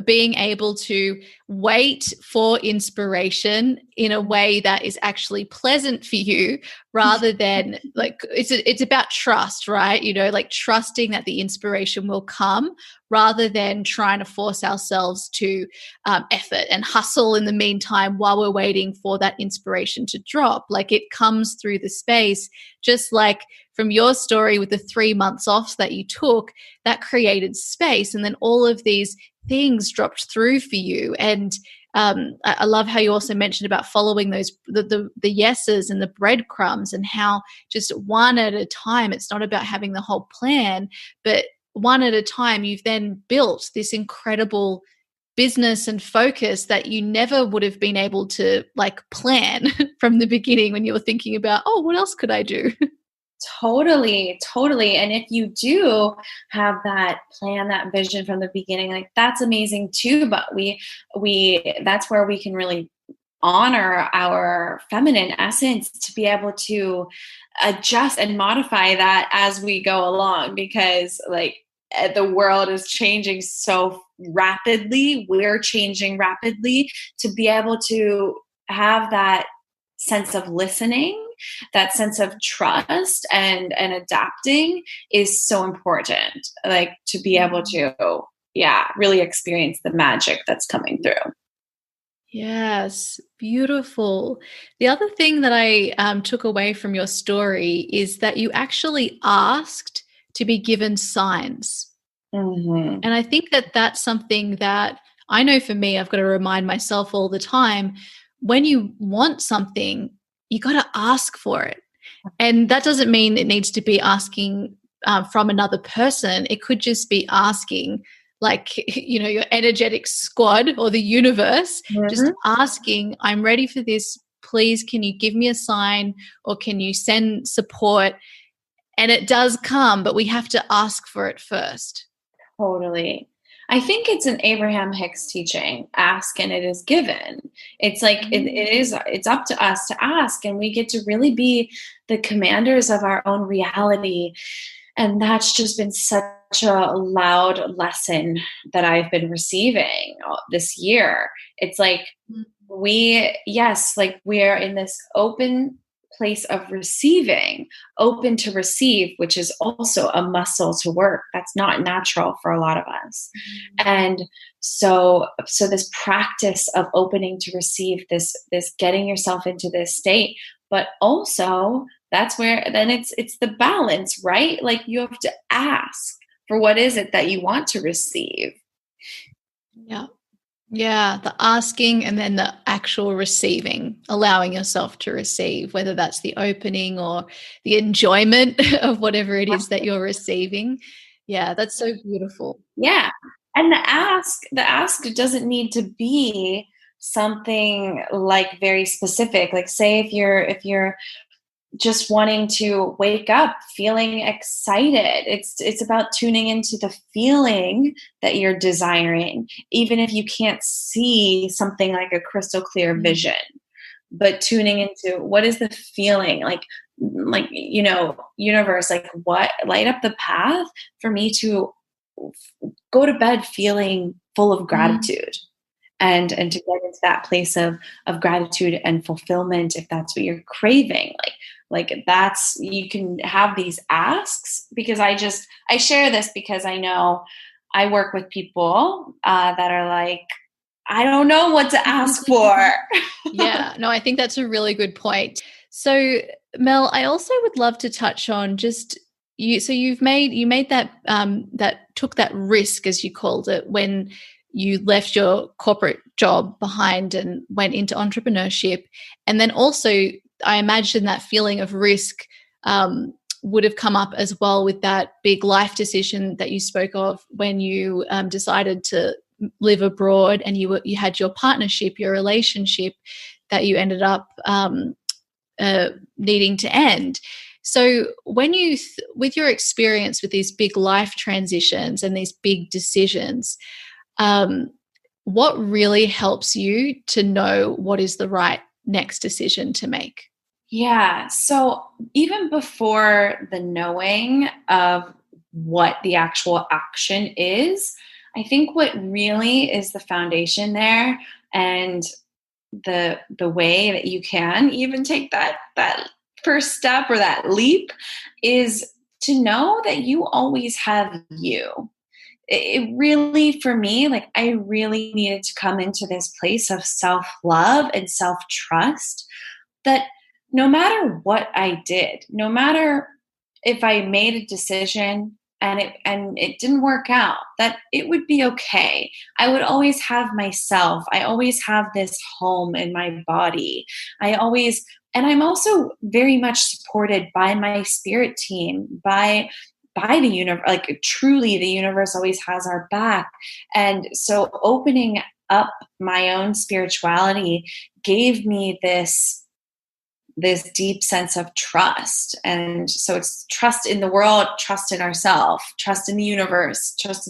Speaker 1: being able to wait for inspiration in a way that is actually pleasant for you, rather than like, it's about trust, right? Like trusting that the inspiration will come, rather than trying to force ourselves to effort and hustle in the meantime while we're waiting for that inspiration to drop. Like, it comes through the space, just like from your story with the 3 months off that you took, that created space. And then all of these things dropped through for you. And I love how you also mentioned about following those, the yeses and the breadcrumbs, and how just one at a time, it's not about having the whole plan, but one at a time, you've then built this incredible business and focus that you never would have been able to like plan from the beginning when you were thinking about, oh, what else could I do?
Speaker 3: Totally. And if you do have that plan, that vision from the beginning, like that's amazing too. But that's where we can really honor our feminine essence, to be able to adjust and modify that as we go along, because like the world is changing so rapidly. We're changing rapidly. To be able to have that sense of listening, that sense of trust and adapting is so important, like to be able to really experience the magic that's coming through.
Speaker 1: Yes, beautiful. The other thing that I took away from your story is that you actually asked to be given signs.
Speaker 3: Mm-hmm.
Speaker 1: And I think that that's something that I know for me, I've got to remind myself all the time. When you want something, you got to ask for it. And that doesn't mean it needs to be asking from another person. It could just be asking, like, your energetic squad or the universe, just asking, I'm ready for this. Please, can you give me a sign, or can you send support? And it does come, but we have to ask for it first.
Speaker 3: Totally. I think it's an Abraham Hicks teaching, ask and it is given. It's like, it's up to us to ask, and we get to really be the commanders of our own reality. And that's just been such a loud lesson that I've been receiving this year. It's like we are in this open place of receiving, open to receive, which is also a muscle to work. That's not natural for a lot of us. And so this practice of opening to receive, this getting yourself into this state, but also that's where then it's the balance, right? Like you have to ask for what is it that you want to receive.
Speaker 1: Yeah, the asking and then the actual receiving, allowing yourself to receive, whether that's the opening or the enjoyment of whatever it is that you're receiving. Yeah, that's so beautiful.
Speaker 3: Yeah. And the ask doesn't need to be something like very specific. Like say if you're just wanting to wake up feeling excited. It's about tuning into the feeling that you're desiring, even if you can't see something like a crystal clear vision, but tuning into what is the feeling like, universe, like what light up the path for me to go to bed feeling full of gratitude. And to get into that place of gratitude and fulfillment, if that's what you're craving, like that's, you can have these asks, because I share this because I know I work with people that are like, I don't know what to ask for.
Speaker 1: Yeah, no, I think that's a really good point. So Mel, I also would love to touch on just you. So you made that took that risk, as you called it, when you left your corporate job behind and went into entrepreneurship. And then also, I imagine that feeling of risk would have come up as well with that big life decision that you spoke of when you decided to live abroad, and you had your partnership, your relationship that you ended up needing to end. So when you, with your experience with these big life transitions and these big decisions, what really helps you to know what is the right next decision to make?
Speaker 3: Yeah. So even before the knowing of what the actual action is, I think what really is the foundation there, and the way that you can even take that first step or that leap, is to know that you always have you. It really, for me, like I really needed to come into this place of self-love and self-trust, that no matter what I did, no matter if I made a decision and it didn't work out, that it would be okay. I would always have myself. I always have this home in my body. And I'm also very much supported by my spirit team, by the universe. Like truly, the universe always has our back. And so opening up my own spirituality gave me this deep sense of trust. And so it's trust in the world, trust in ourselves, trust in the universe, trust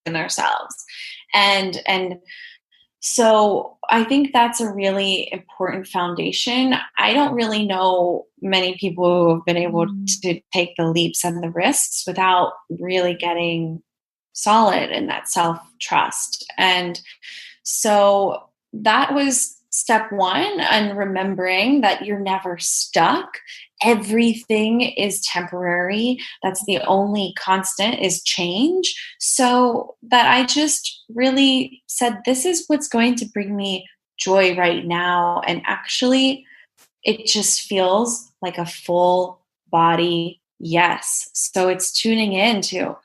Speaker 3: in ourselves. And so I think that's a really important foundation. I don't really know many people who have been able to take the leaps and the risks without really getting solid in that self-trust. And so that was step one, and remembering that you're never stuck. Everything is temporary. That's the only constant, is change. So that I just really said, this is what's going to bring me joy right now. And actually, it just feels like a full body yes. So it's tuning into,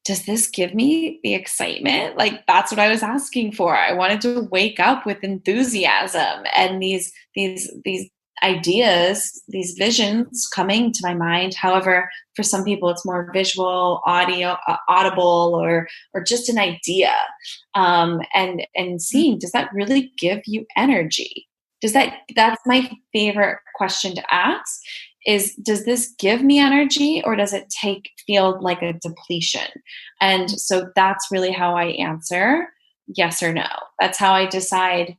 Speaker 3: does this give me the excitement? Like that's what I was asking for. I wanted to wake up with enthusiasm and these ideas, these visions coming to my mind. However, for some people it's more visual, audible, or just an idea. And seeing, does that really give you energy? That's my favorite question to ask. Does this give me energy, or does it feel like a depletion? And so that's really how I answer yes or no. That's how I decide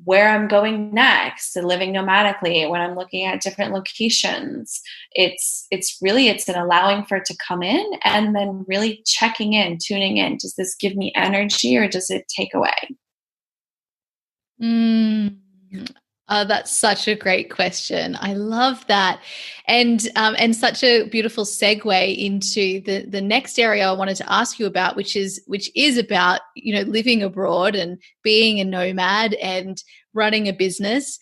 Speaker 3: where I'm going next and living nomadically when I'm looking at different locations. It's an allowing for it to come in, and then really checking in, tuning in. Does this give me energy, or does it take away?
Speaker 1: That's such a great question. I love that. And such a beautiful segue into the next area I wanted to ask you about, which is about, living abroad and being a nomad and running a business.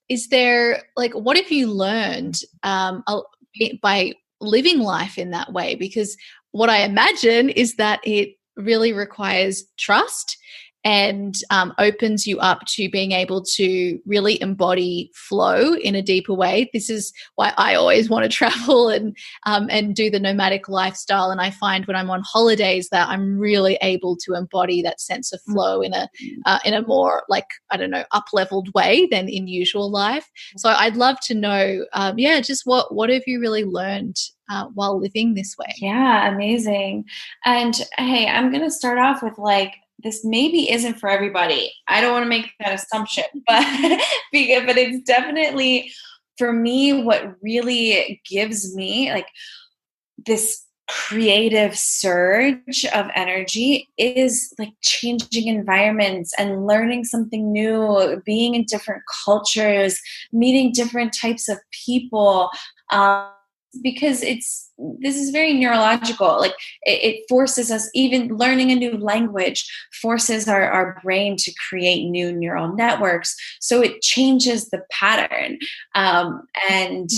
Speaker 1: Is there, what have you learned by living life in that way? Because what I imagine is that it really requires trust and opens you up to being able to really embody flow in a deeper way. This is why I always want to travel and do the nomadic lifestyle. And I find when I'm on holidays that I'm really able to embody that sense of flow in a more, like, I don't know, up-leveled way than in usual life. So I'd love to know, just what have you really learned while living this way?
Speaker 3: Yeah, amazing. And hey, I'm going to start off with like, this maybe isn't for everybody. I don't want to make that assumption, but it's definitely for me, what really gives me like this creative surge of energy is like changing environments and learning something new, being in different cultures, meeting different types of people. Because this is very neurological. Like it forces us, even learning a new language forces our brain to create new neural networks. So it changes the pattern. And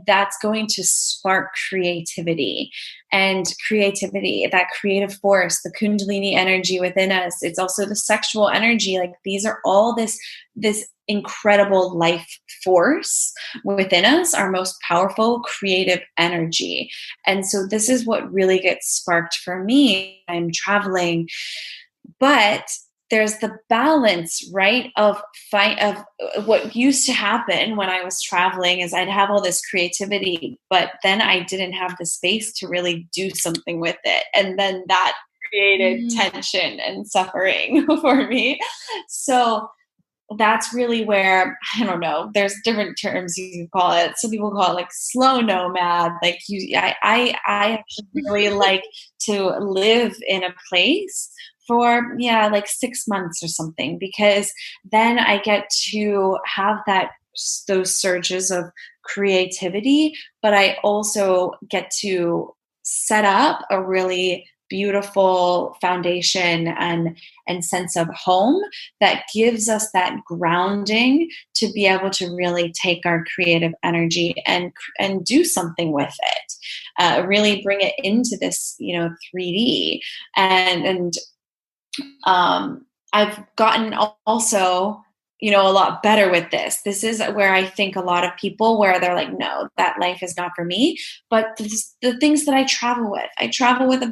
Speaker 3: that's going to spark creativity, that creative force, the Kundalini energy within us. It's also the sexual energy. Like these are all this incredible life force within us, our most powerful creative energy. And so this is what really gets sparked for me. I'm traveling, but there's the balance, right, of what used to happen when I was traveling is I'd have all this creativity, but then I didn't have the space to really do something with it. And then that created tension and suffering for me. So that's really where, I don't know, there's different terms you call it. Some people call it like slow nomad. Like I actually really like to live in a place for, like 6 months or something, because then I get to have those surges of creativity, but I also get to set up a really beautiful foundation and sense of home that gives us that grounding to be able to really take our creative energy and do something with it, really bring it into this 3D. And I've gotten also a lot better with this. This is where I think a lot of people, where they're like, no, that life is not for me. But the things that I travel with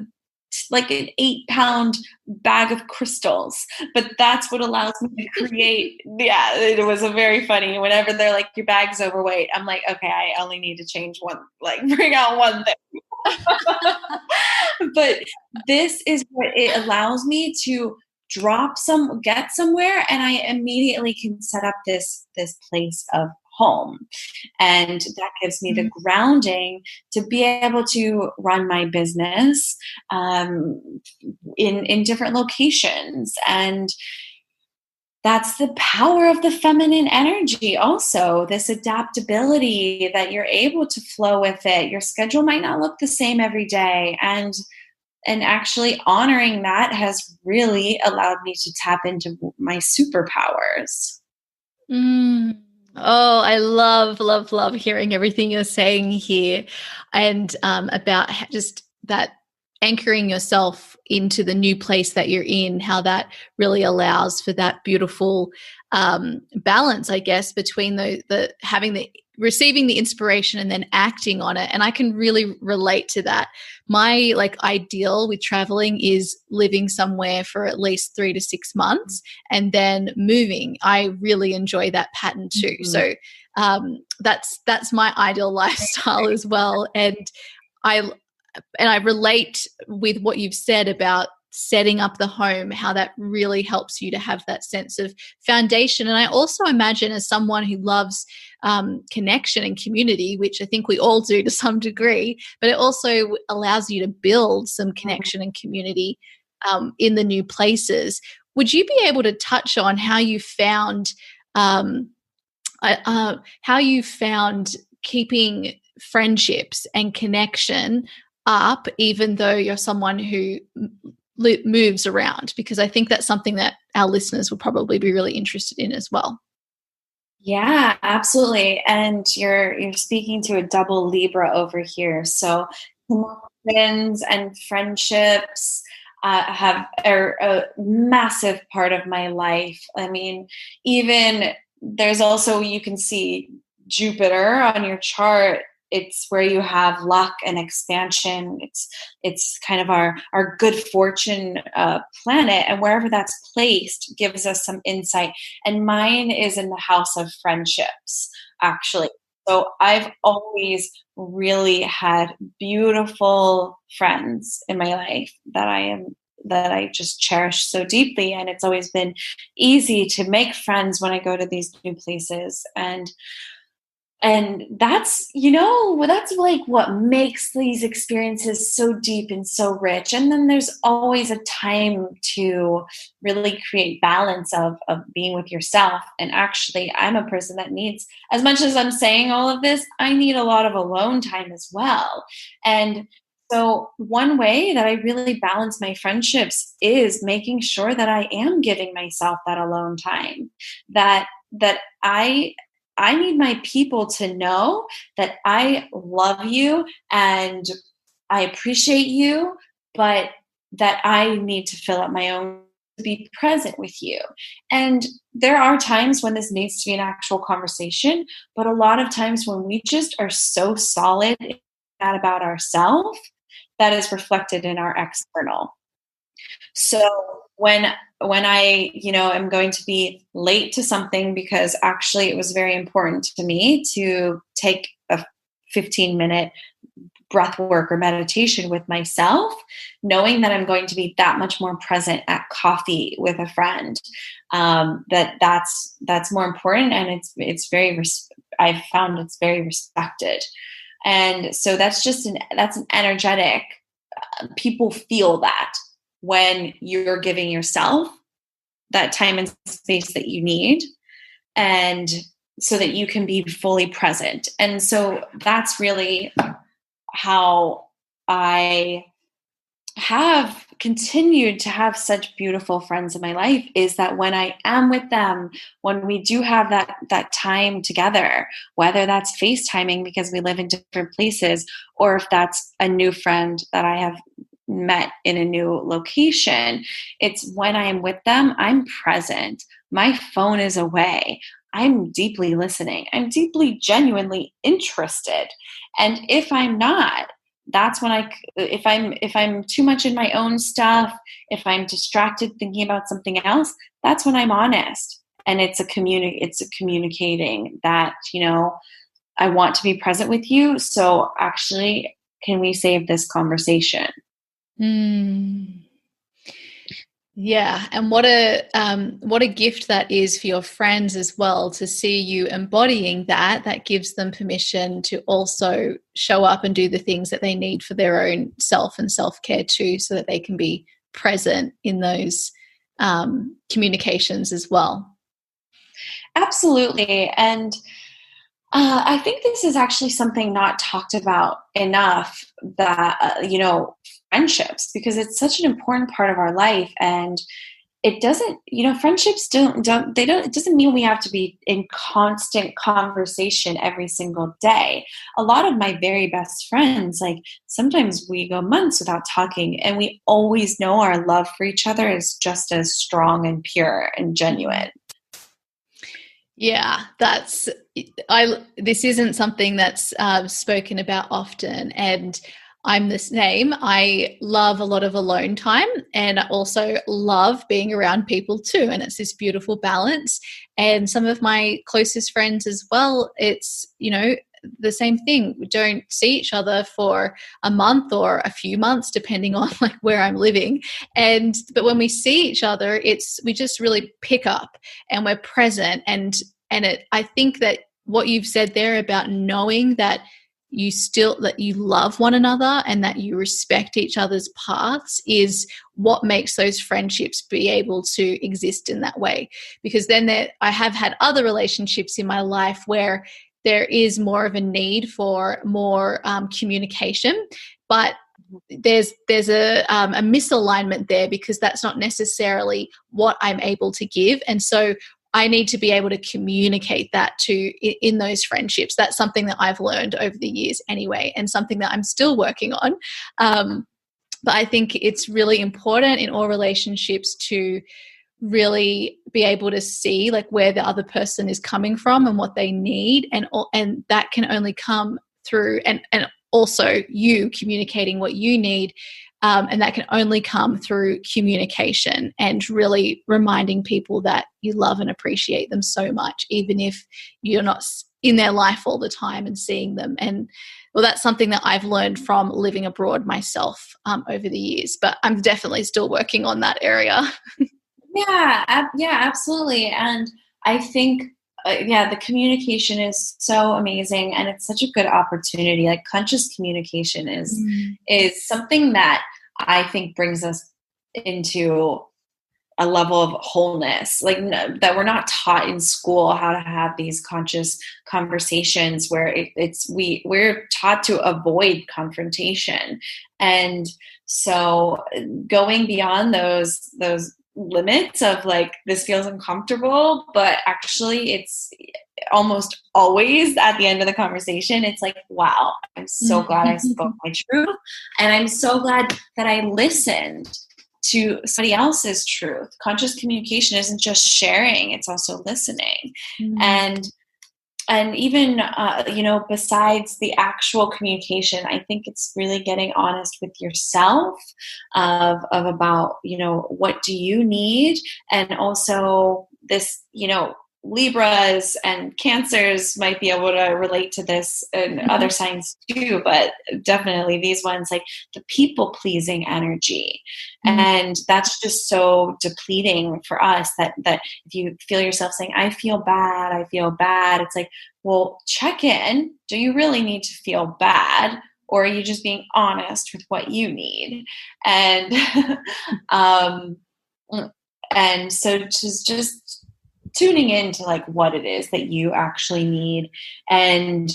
Speaker 3: like an 8-pound bag of crystals, but that's what allows me to create. Yeah, it was a very funny. Whenever they're like, your bag's overweight, I'm like, okay, I only need to change one, like bring out one thing. But this is what it allows me to get somewhere, and I immediately can set up this place of home. And that gives me the grounding to be able to run my business in different locations. And that's the power of the feminine energy. Also, this adaptability that you're able to flow with it. Your schedule might not look the same every day. And actually honoring that has really allowed me to tap into my superpowers.
Speaker 1: Oh, I love, love, love hearing everything you're saying here, and about just that anchoring yourself into the new place that you're in, how that really allows for that beautiful balance, I guess, between receiving the inspiration and then acting on it. And I can really relate to that. My ideal with traveling is living somewhere for at least 3 to 6 months and then moving. I really enjoy that pattern too. So that's my ideal lifestyle as well. And I relate with what you've said about setting up the home, how that really helps you to have that sense of foundation. And I also imagine, as someone who loves connection and community, which I think we all do to some degree, but it also allows you to build some connection and community in the new places. Would you be able to touch on how you found keeping friendships and connection up, even though you're someone who moves around? Because I think that's something that our listeners will probably be really interested in as well.
Speaker 3: Yeah, absolutely. And you're speaking to a double Libra over here. So connections and friendships are a massive part of my life. I mean, even there's also, you can see Jupiter on your chart. It's where you have luck and expansion. It's kind of our good fortune planet, and wherever that's placed gives us some insight. And mine is in the house of friendships, actually. So I've always really had beautiful friends in my life that I just cherish so deeply. And it's always been easy to make friends when I go to these new places. And that's, that's like what makes these experiences so deep and so rich. And then there's always a time to really create balance of being with yourself. And actually, I'm a person that needs, as much as I'm saying all of this, I need a lot of alone time as well. And so one way that I really balance my friendships is making sure that I am giving myself that alone time, that I need my people to know that I love you and I appreciate you, but that I need to fill up my own to be present with you. And there are times when this needs to be an actual conversation, but a lot of times when we just are so solid in that about ourselves, that is reflected in our external. So when I, am going to be late to something, because actually it was very important to me to take a 15-minute breath work or meditation with myself, knowing that I'm going to be that much more present at coffee with a friend, that's more important. And it's very, I've found it's very respected. And so that's an energetic, people feel that when you're giving yourself that time and space that you need, and so that you can be fully present. And so that's really how I have continued to have such beautiful friends in my life, is that when I am with them, when we do have that time together, whether that's FaceTiming because we live in different places, or if that's a new friend that I have met in a new location, it's when I am with them, I'm present. My phone is away. I'm deeply listening. I'm deeply, genuinely interested. And if I'm not, that's when if I'm too much in my own stuff, if I'm distracted thinking about something else, that's when I'm honest. And it's communicating that, I want to be present with you. So actually, can we save this conversation?
Speaker 1: Yeah, and what a gift that is for your friends as well, to see you embodying that gives them permission to also show up and do the things that they need for their own self and self-care too, so that they can be present in those communications as well.
Speaker 3: Absolutely. And I think this is actually something not talked about enough, that, friendships, because it's such an important part of our life. And it doesn't, friendships it doesn't mean we have to be in constant conversation every single day. A lot of my very best friends, like sometimes we go months without talking, and we always know our love for each other is just as strong and pure and genuine.
Speaker 1: Yeah, this isn't something that's spoken about often, and I'm the same. I love a lot of alone time, and I also love being around people too, and it's this beautiful balance. And some of my closest friends as well, it's, the same thing. We don't see each other for a month or a few months, depending on like where I'm living. But when we see each other, we just really pick up and we're present. I think that what you've said there about knowing that you love one another and that you respect each other's paths is what makes those friendships be able to exist in that way. Because then I have had other relationships in my life where there is more of a need for more communication, but there's a misalignment there, because that's not necessarily what I'm able to give. And so I need to be able to communicate that in those friendships. That's something that I've learned over the years anyway, and something that I'm still working on. But I think it's really important in all relationships to really be able to see like where the other person is coming from and what they need, and that can only come through and also you communicating what you need, and that can only come through communication and really reminding people that you love and appreciate them so much, even if you're not in their life all the time and seeing them. And well, that's something that I've learned from living abroad myself over the years, but I'm definitely still working on that area.
Speaker 3: Yeah, absolutely. And I think, the communication is so amazing, and it's such a good opportunity. Like conscious communication is something that I think brings us into a level of wholeness, like that we're not taught in school how to have these conscious conversations, where we're taught to avoid confrontation. And so going beyond those limits of like, this feels uncomfortable, but actually it's almost always at the end of the conversation, it's like, wow, I'm so glad I spoke my truth. And I'm so glad that I listened to somebody else's truth. Conscious communication isn't just sharing, it's also listening. And even, besides the actual communication, I think it's really getting honest with yourself of about, what do you need? And also this, Libras and Cancers might be able to relate to this, and other signs too, but definitely these ones, like the people-pleasing energy. And that's just so depleting for us that if you feel yourself saying, I feel bad, it's like, well, check in. Do you really need to feel bad? Or are you just being honest with what you need? And, and so just tuning into like what it is that you actually need, and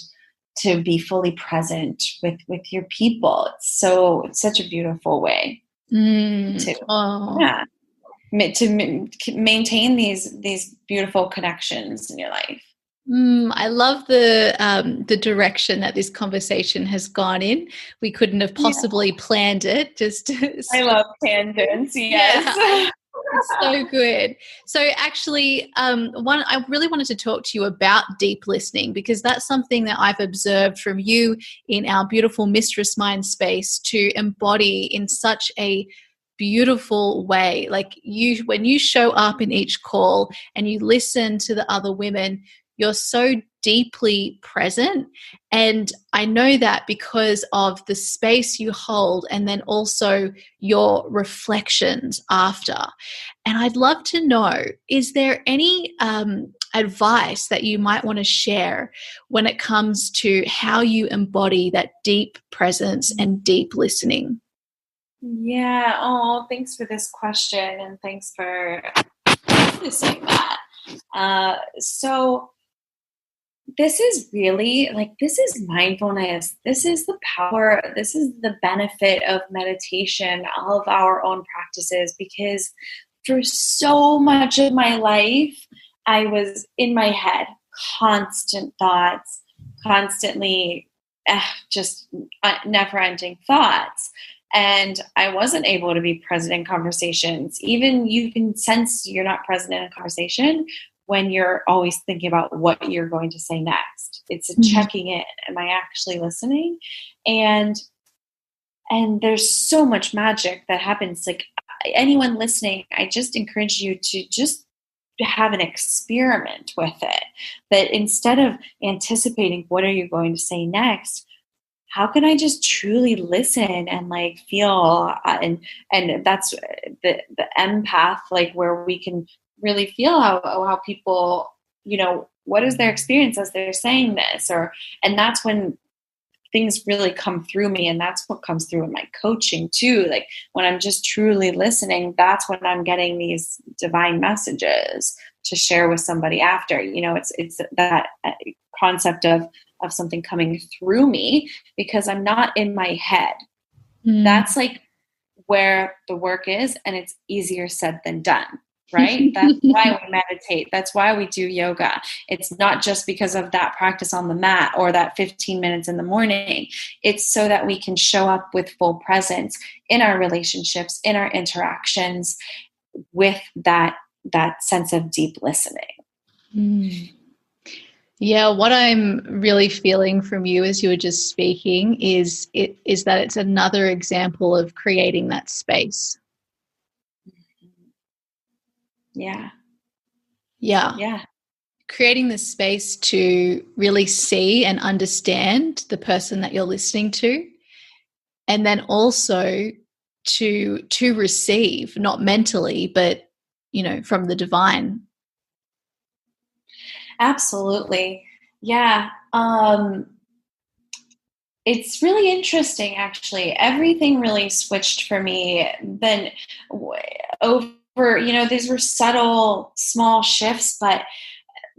Speaker 3: to be fully present with your people. It's such a beautiful way to maintain these beautiful connections in your life.
Speaker 1: I love the direction that this conversation has gone in. We couldn't have possibly planned it.
Speaker 3: I love tangents. Yes.
Speaker 1: Yeah. It's so good. So actually, I really wanted to talk to you about deep listening, because that's something that I've observed from you in our beautiful Mistress Mind space to embody in such a beautiful way. Like when you show up in each call and you listen to the other women, you're so deeply present. And I know that because of the space you hold, and then also your reflections after. And I'd love to know, is there any advice that you might want to share when it comes to how you embody that deep presence and deep listening?
Speaker 3: Yeah. Oh, thanks for this question, and thanks for saying that. So this is really this is mindfulness. This is the power. This is the benefit of meditation, all of our own practices, because for so much of my life, I was in my head, constant thoughts, constantly just never-ending thoughts. And I wasn't able to be present in conversations. Even you can sense you're not present in a conversation when you're always thinking about what you're going to say next. It's a checking in. Am I actually listening? And there's so much magic that happens. Like anyone listening, I just encourage you to just have an experiment with it. That instead of anticipating what are you going to say next, how can I just truly listen and feel, and that's the empath, where we can really feel how people, what is their experience as they're saying this, and that's when things really come through me. And that's what comes through in my coaching too. When I'm just truly listening, that's when I'm getting these divine messages to share with somebody after. It's that concept of something coming through me because I'm not in my head. That's where the work is, and it's easier said than done. right? That's why we meditate. That's why we do yoga. It's not just because of that practice on the mat or that 15 minutes in the morning. It's so that we can show up with full presence in our relationships, in our interactions, with that sense of deep listening.
Speaker 1: Mm. Yeah, what I'm really feeling from you as you were just speaking is that it's another example of creating that space.
Speaker 3: Yeah.
Speaker 1: Yeah.
Speaker 3: Yeah.
Speaker 1: Creating the space to really see and understand the person that you're listening to, and then also to receive, not mentally, but, from the divine.
Speaker 3: Absolutely. Yeah. It's really interesting, actually. Everything really switched for me then over, these were subtle, small shifts, but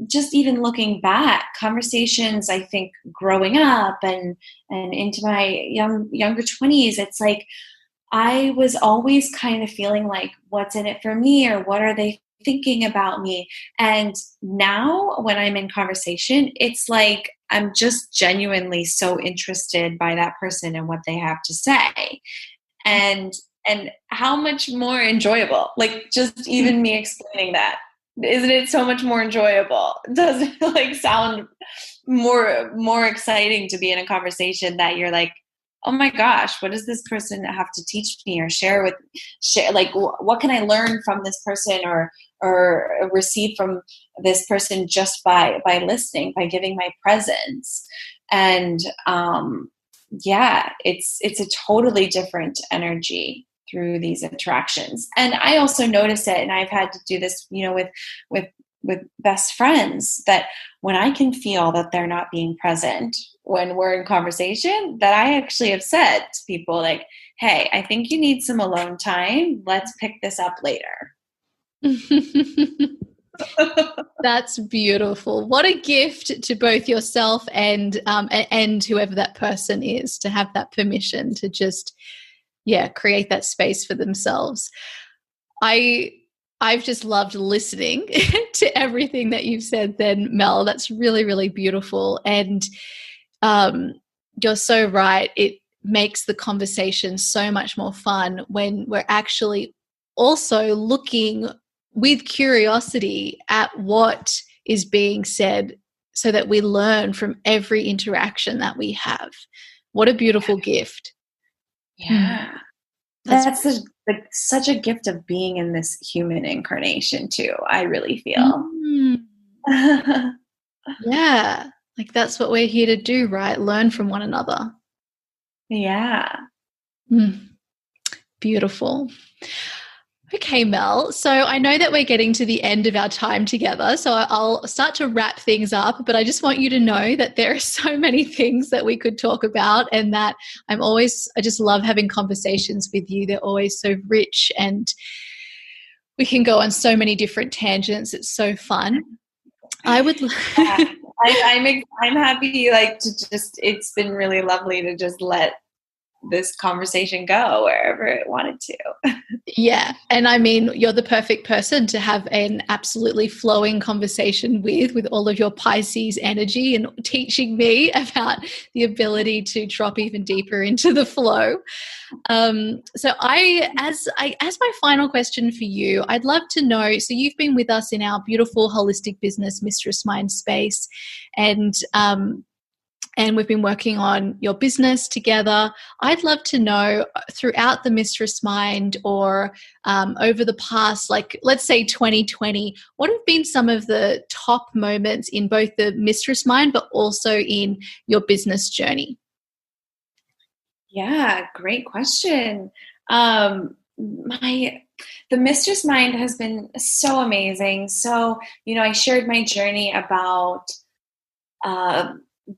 Speaker 3: just even looking back, conversations, I think, growing up and into my younger 20s, it's like I was always kind of feeling like, what's in it for me, or what are they thinking about me? And now when I'm in conversation, it's like I'm just genuinely so interested by that person and what they have to say. And how much more enjoyable, like just even me explaining that. Isn't it so much more enjoyable? Does it like sound more exciting to be in a conversation that you're like, oh my gosh, what does this person have to teach me or share? Like, what can I learn from this person or receive from this person just by listening, by giving my presence? And yeah, it's a totally different energy through these interactions. And I also notice it, and I've had to do this, with best friends, that when I can feel that they're not being present when we're in conversation, that I actually have said to people like, hey, I think you need some alone time. Let's pick this up later.
Speaker 1: That's beautiful. What a gift to both yourself and whoever that person is, to have that permission to just, create that space for themselves. I've just loved listening to everything that you've said then, Mel. That's really, really beautiful. And you're so right. It makes the conversation so much more fun when we're actually also looking with curiosity at what is being said, so that we learn from every interaction that we have. What a beautiful gift.
Speaker 3: Yeah. That's such a gift of being in this human incarnation too, I really feel.
Speaker 1: Yeah. Like that's what we're here to do, right? Learn from one another.
Speaker 3: Yeah.
Speaker 1: Beautiful. Okay, Mel. So I know that we're getting to the end of our time together, so I'll start to wrap things up, but I just want you to know that there are so many things that we could talk about, and that I just love having conversations with you. They're always so rich, and we can go on so many different tangents. It's so fun. I would
Speaker 3: I'm happy, like, to just, it's been really lovely to just let this conversation go wherever it wanted to.
Speaker 1: Yeah. And I mean, you're the perfect person to have an absolutely flowing conversation with all of your Pisces energy, and teaching me about the ability to drop even deeper into the flow. So as my final question for you, I'd love to know, so you've been with us in our beautiful Holistic Business Mistressmind space, and we've been working on your business together. I'd love to know, throughout the Mistress Mind, or over the past, like, let's say 2020, what have been some of the top moments in both the Mistress Mind but also in your business journey?
Speaker 3: Yeah, great question. The Mistress Mind has been so amazing. So, I shared my journey about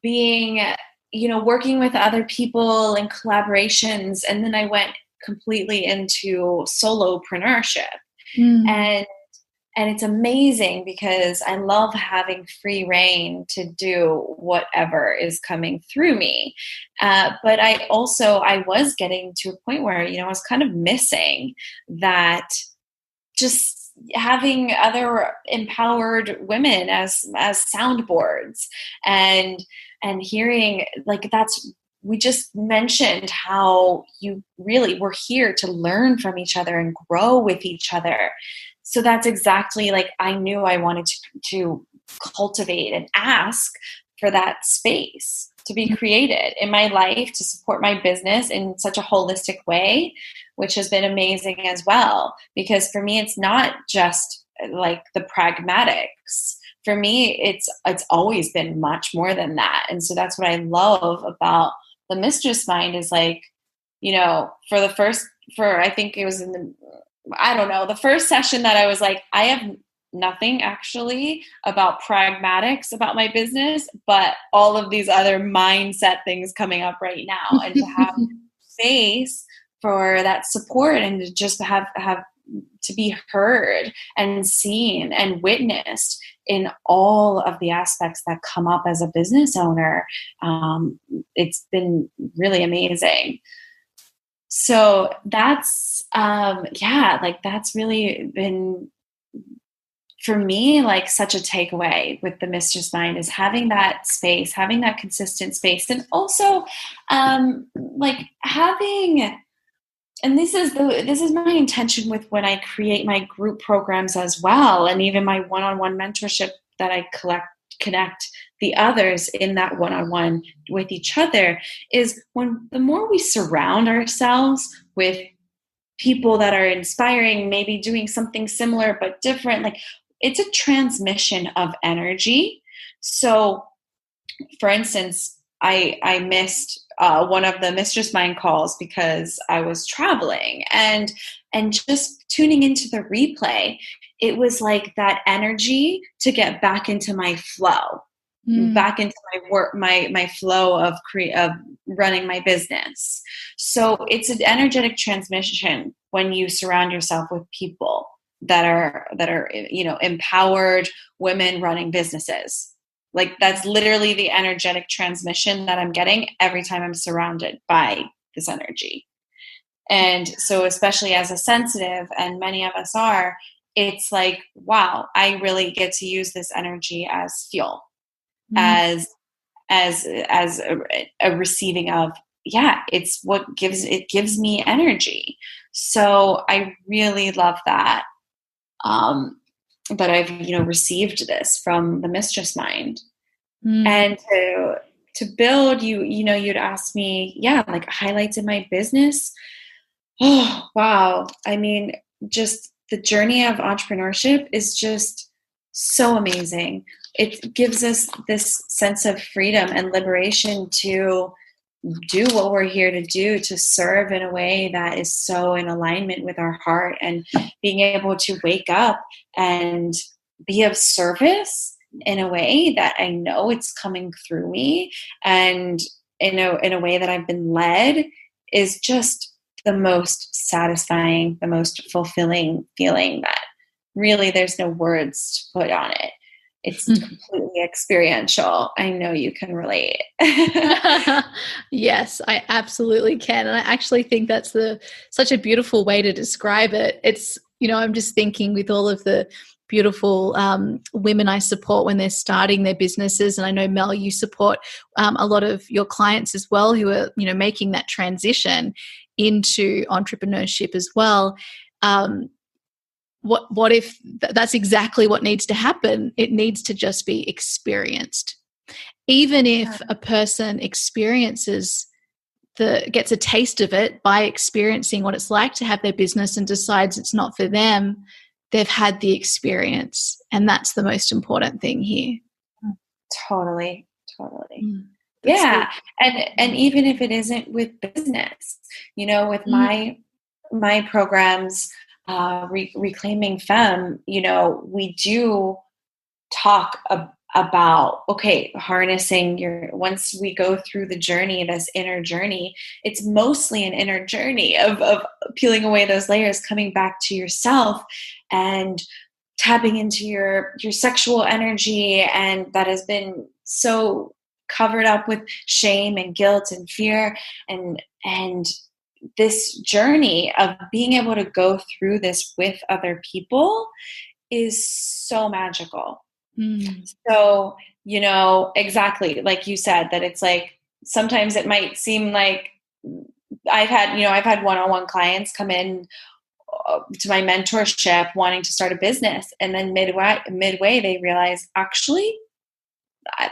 Speaker 3: being, working with other people and collaborations. And then I went completely into solopreneurship. And it's amazing because I love having free reign to do whatever is coming through me. But I was getting to a point where, I was kind of missing that, just having other empowered women as soundboards, and hearing, like, we just mentioned how you really were here to learn from each other and grow with each other. So that's exactly, like, I knew I wanted to cultivate and ask for that space to be created in my life to support my business in such a holistic way, which has been amazing as well. Because for me, it's not just like the pragmatics. For me, it's always been much more than that. And so that's what I love about the Mistress Mind is, like, you know, I think it was the first session that I was like, I have nothing actually about pragmatics about my business, but all of these other mindset things coming up right now, and to have space for that support and to just have to be heard and seen and witnessed in all of the aspects that come up as a business owner. It's been really amazing. So that's, that's really been, for me, like, such a takeaway with the Mistress Mind is having that space, having that consistent space, and also like having, and this is my intention with when I create my group programs as well, and even my one-on-one mentorship that I connect the others in that one-on-one with each other, is the more we surround ourselves with people that are inspiring, maybe doing something similar but different, like, it's a transmission of energy. So, for instance, I missed one of the Mistress Mind calls because I was traveling, and just tuning into the replay, it was like that energy to get back into my flow, back into my work, my flow of running my business. So it's an energetic transmission when you surround yourself with people that are, you know, empowered women running businesses. Like, that's literally the energetic transmission that I'm getting every time I'm surrounded by this energy. And so, especially as a sensitive, and many of us are, it's like, wow, I really get to use this energy as fuel, as a receiving of, it's what gives me energy. So I really love that. That I've, you know, received this from the Mistress Mind. And to build, you know, you'd ask me, like, highlights in my business. Oh, wow. I mean, just the journey of entrepreneurship is just so amazing. It gives us this sense of freedom and liberation to do what we're here to do, to serve in a way that is so in alignment with our heart, and being able to wake up and be of service in a way that I know it's coming through me, and in a way that I've been led, is just the most satisfying, the most fulfilling feeling that really there's no words to put on it. It's completely experiential. I know you can relate.
Speaker 1: Yes, I absolutely can. And I actually think that's such a beautiful way to describe it. It's, you know, I'm just thinking with all of the beautiful women I support when they're starting their businesses. And I know, Mel, you support a lot of your clients as well who are, you know, making that transition into entrepreneurship as well. What if that's exactly what needs to happen? It needs to just be experienced. Even if a person gets a taste of it by experiencing what it's like to have their business and decides it's not for them, they've had the experience. And that's the most important thing here.
Speaker 3: Totally. Yeah. And even if it isn't with business, you know, with my programs, Reclaiming Femme, you know, we do talk about, harnessing once we go through the journey, this inner journey, it's mostly an inner journey of peeling away those layers, coming back to yourself and tapping into your sexual energy. And that has been so covered up with shame and guilt and fear, and this journey of being able to go through this with other people is so magical. So, exactly like you said, that it's like, sometimes it might seem like I've had one-on-one clients come in to my mentorship wanting to start a business. And then midway, they realize, actually,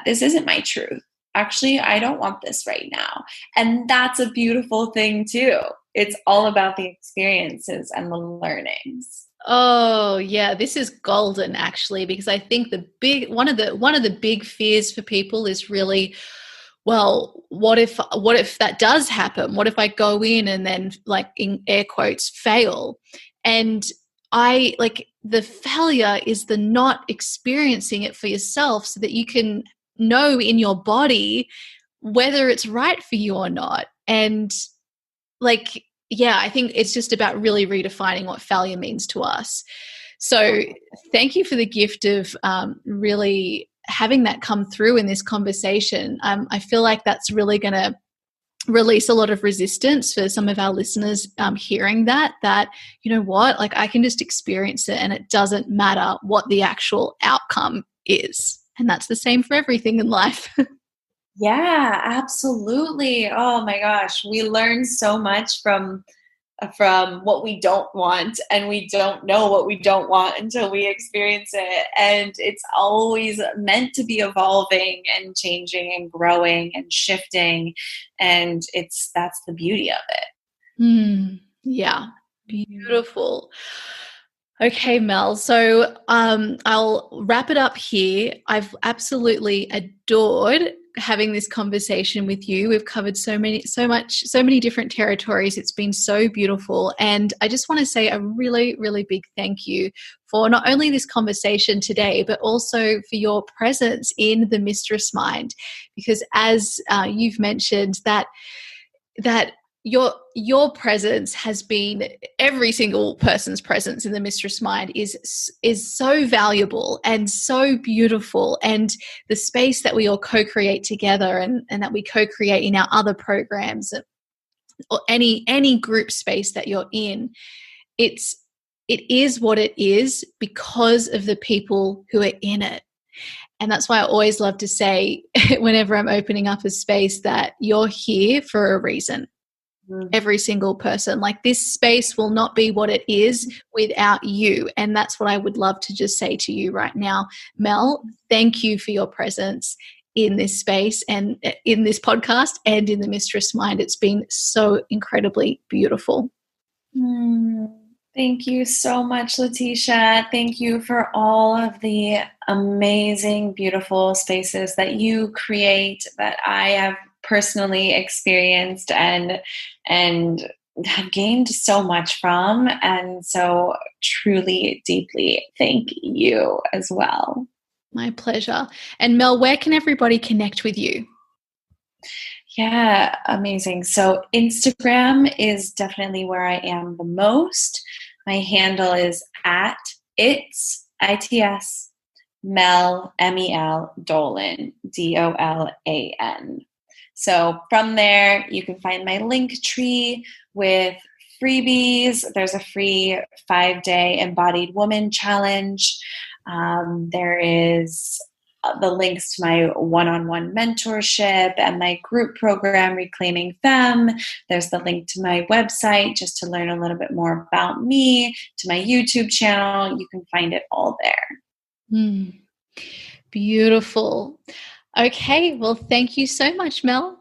Speaker 3: this isn't my truth. Actually, I don't want this right now. And that's a beautiful thing too. It's all about the experiences and the learnings.
Speaker 1: Oh yeah, this is golden actually, because I think one of the big fears for people is really, well, what if that does happen? What if I go in and then, like, in air quotes, fail? And the failure is the not experiencing it for yourself, so that you can know in your body whether it's right for you or not. And I think it's just about really redefining what failure means to us. So thank you for the gift of really having that come through in this conversation. I feel like that's really going to release a lot of resistance for some of our listeners hearing that, you know what, like, I can just experience it and it doesn't matter what the actual outcome is. And that's the same for everything in life.
Speaker 3: Yeah, absolutely. Oh my gosh. We learn so much from what we don't want, and we don't know what we don't want until we experience it. And it's always meant to be evolving and changing and growing and shifting. And that's the beauty of it.
Speaker 1: Yeah. Beautiful. Okay, Mel. So I'll wrap it up here. I've absolutely adored having this conversation with you. We've covered so many different territories. It's been so beautiful. And I just want to say a really, really big thank you for not only this conversation today, but also for your presence in the Mistress Mind. Because as you've mentioned, that your presence has been, every single person's presence in the Mistress Mind is so valuable and so beautiful. And the space that we all co-create together and that we co-create in our other programs, or any group space that you're in, it is what it is because of the people who are in it. And that's why I always love to say, whenever I'm opening up a space, that you're here for a reason. Every single person. Like, this space will not be what it is without you. And that's what I would love to just say to you right now. Mel, thank you for your presence in this space and in this podcast and in the Mistress Mind. It's been so incredibly beautiful.
Speaker 3: Thank you so much, Letitia. Thank you for all of the amazing, beautiful spaces that you create, that I have personally experienced and have gained so much from. And so truly, deeply thank you as well.
Speaker 1: My pleasure. And Mel, where can everybody connect with you?
Speaker 3: Yeah, amazing. So Instagram is definitely where I am the most. My handle is at its Mel, MEL, Dolan, DOLAN. So from there, you can find my link tree with freebies. There's a free 5-day embodied woman challenge. There is the links to my one-on-one mentorship and my group program, Reclaiming Femme. There's the link to my website just to learn a little bit more about me, to my YouTube channel. You can find it all there.
Speaker 1: Beautiful. Okay, well, thank you so much, Mel.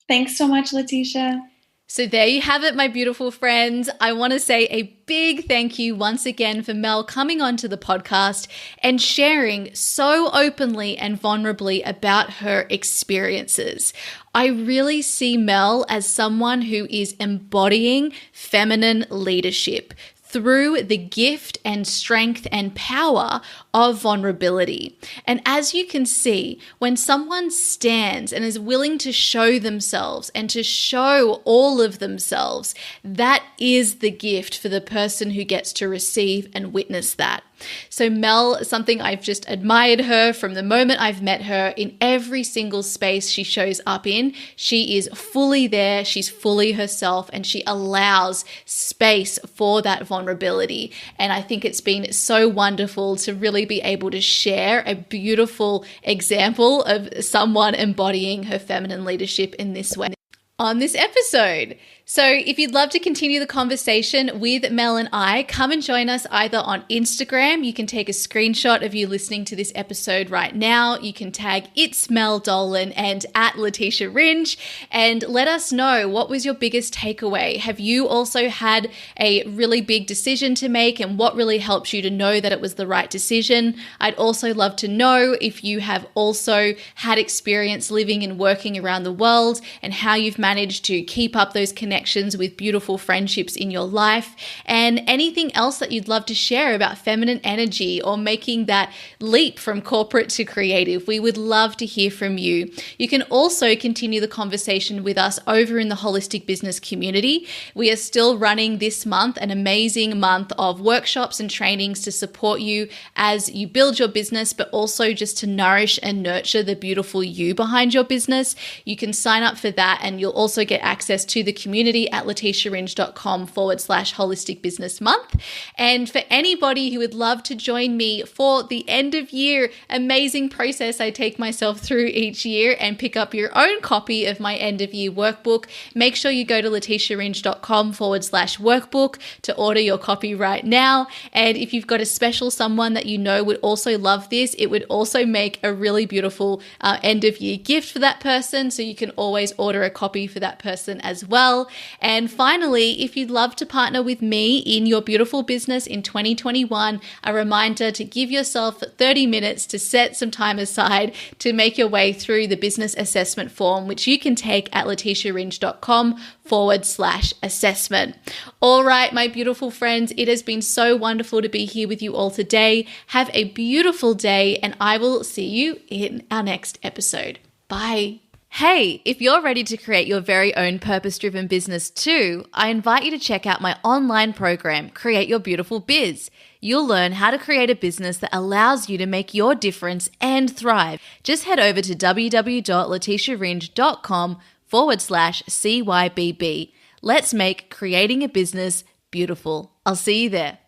Speaker 3: Thanks so much, Letitia.
Speaker 1: So there you have it, my beautiful friends. I want to say a big thank you once again for Mel coming onto the podcast and sharing so openly and vulnerably about her experiences. I really see Mel as someone who is embodying feminine leadership through the gift and strength and power of vulnerability. And as you can see, when someone stands and is willing to show themselves and to show all of themselves, that is the gift for the person who gets to receive and witness that. So Mel, something I've just admired her from the moment I've met her. In every single space she shows up in, she is fully there, she's fully herself, and she allows space for that vulnerability. And I think it's been so wonderful to really be able to share a beautiful example of someone embodying her feminine leadership in this way on this episode. So if you'd love to continue the conversation with Mel and I, come and join us either on Instagram. You can take a screenshot of you listening to this episode right now. You can tag It's Mel Dolan and at Letitia Ringe and let us know, what was your biggest takeaway? Have you also had a really big decision to make, and what really helps you to know that it was the right decision? I'd also love to know if you have also had experience living and working around the world and how you've managed to keep up those connections with beautiful friendships in your life, and anything else that you'd love to share about feminine energy or making that leap from corporate to creative. We would love to hear from you. You can also continue the conversation with us over in the Holistic Business community. We are still running this month an amazing month of workshops and trainings to support you as you build your business, but also just to nourish and nurture the beautiful you behind your business. You can sign up for that, and you'll also get access to the community at letitiaringe.com/holistic business month. And for anybody who would love to join me for the end of year amazing process I take myself through each year and pick up your own copy of my end of year workbook, make sure you go to letitiaringe.com/workbook to order your copy right now. And if you've got a special someone that you know would also love this, it would also make a really beautiful end of year gift for that person. So you can always order a copy for that person as well. And finally, if you'd love to partner with me in your beautiful business in 2021, a reminder to give yourself 30 minutes to set some time aside to make your way through the business assessment form, which you can take at letitiaringe.com/assessment. All right, my beautiful friends, it has been so wonderful to be here with you all today. Have a beautiful day, and I will see you in our next episode. Bye. Hey, if you're ready to create your very own purpose-driven business too, I invite you to check out my online program, Create Your Beautiful Biz. You'll learn how to create a business that allows you to make your difference and thrive. Just head over to www.letitiaringe.com/CYBB. Let's make creating a business beautiful. I'll see you there.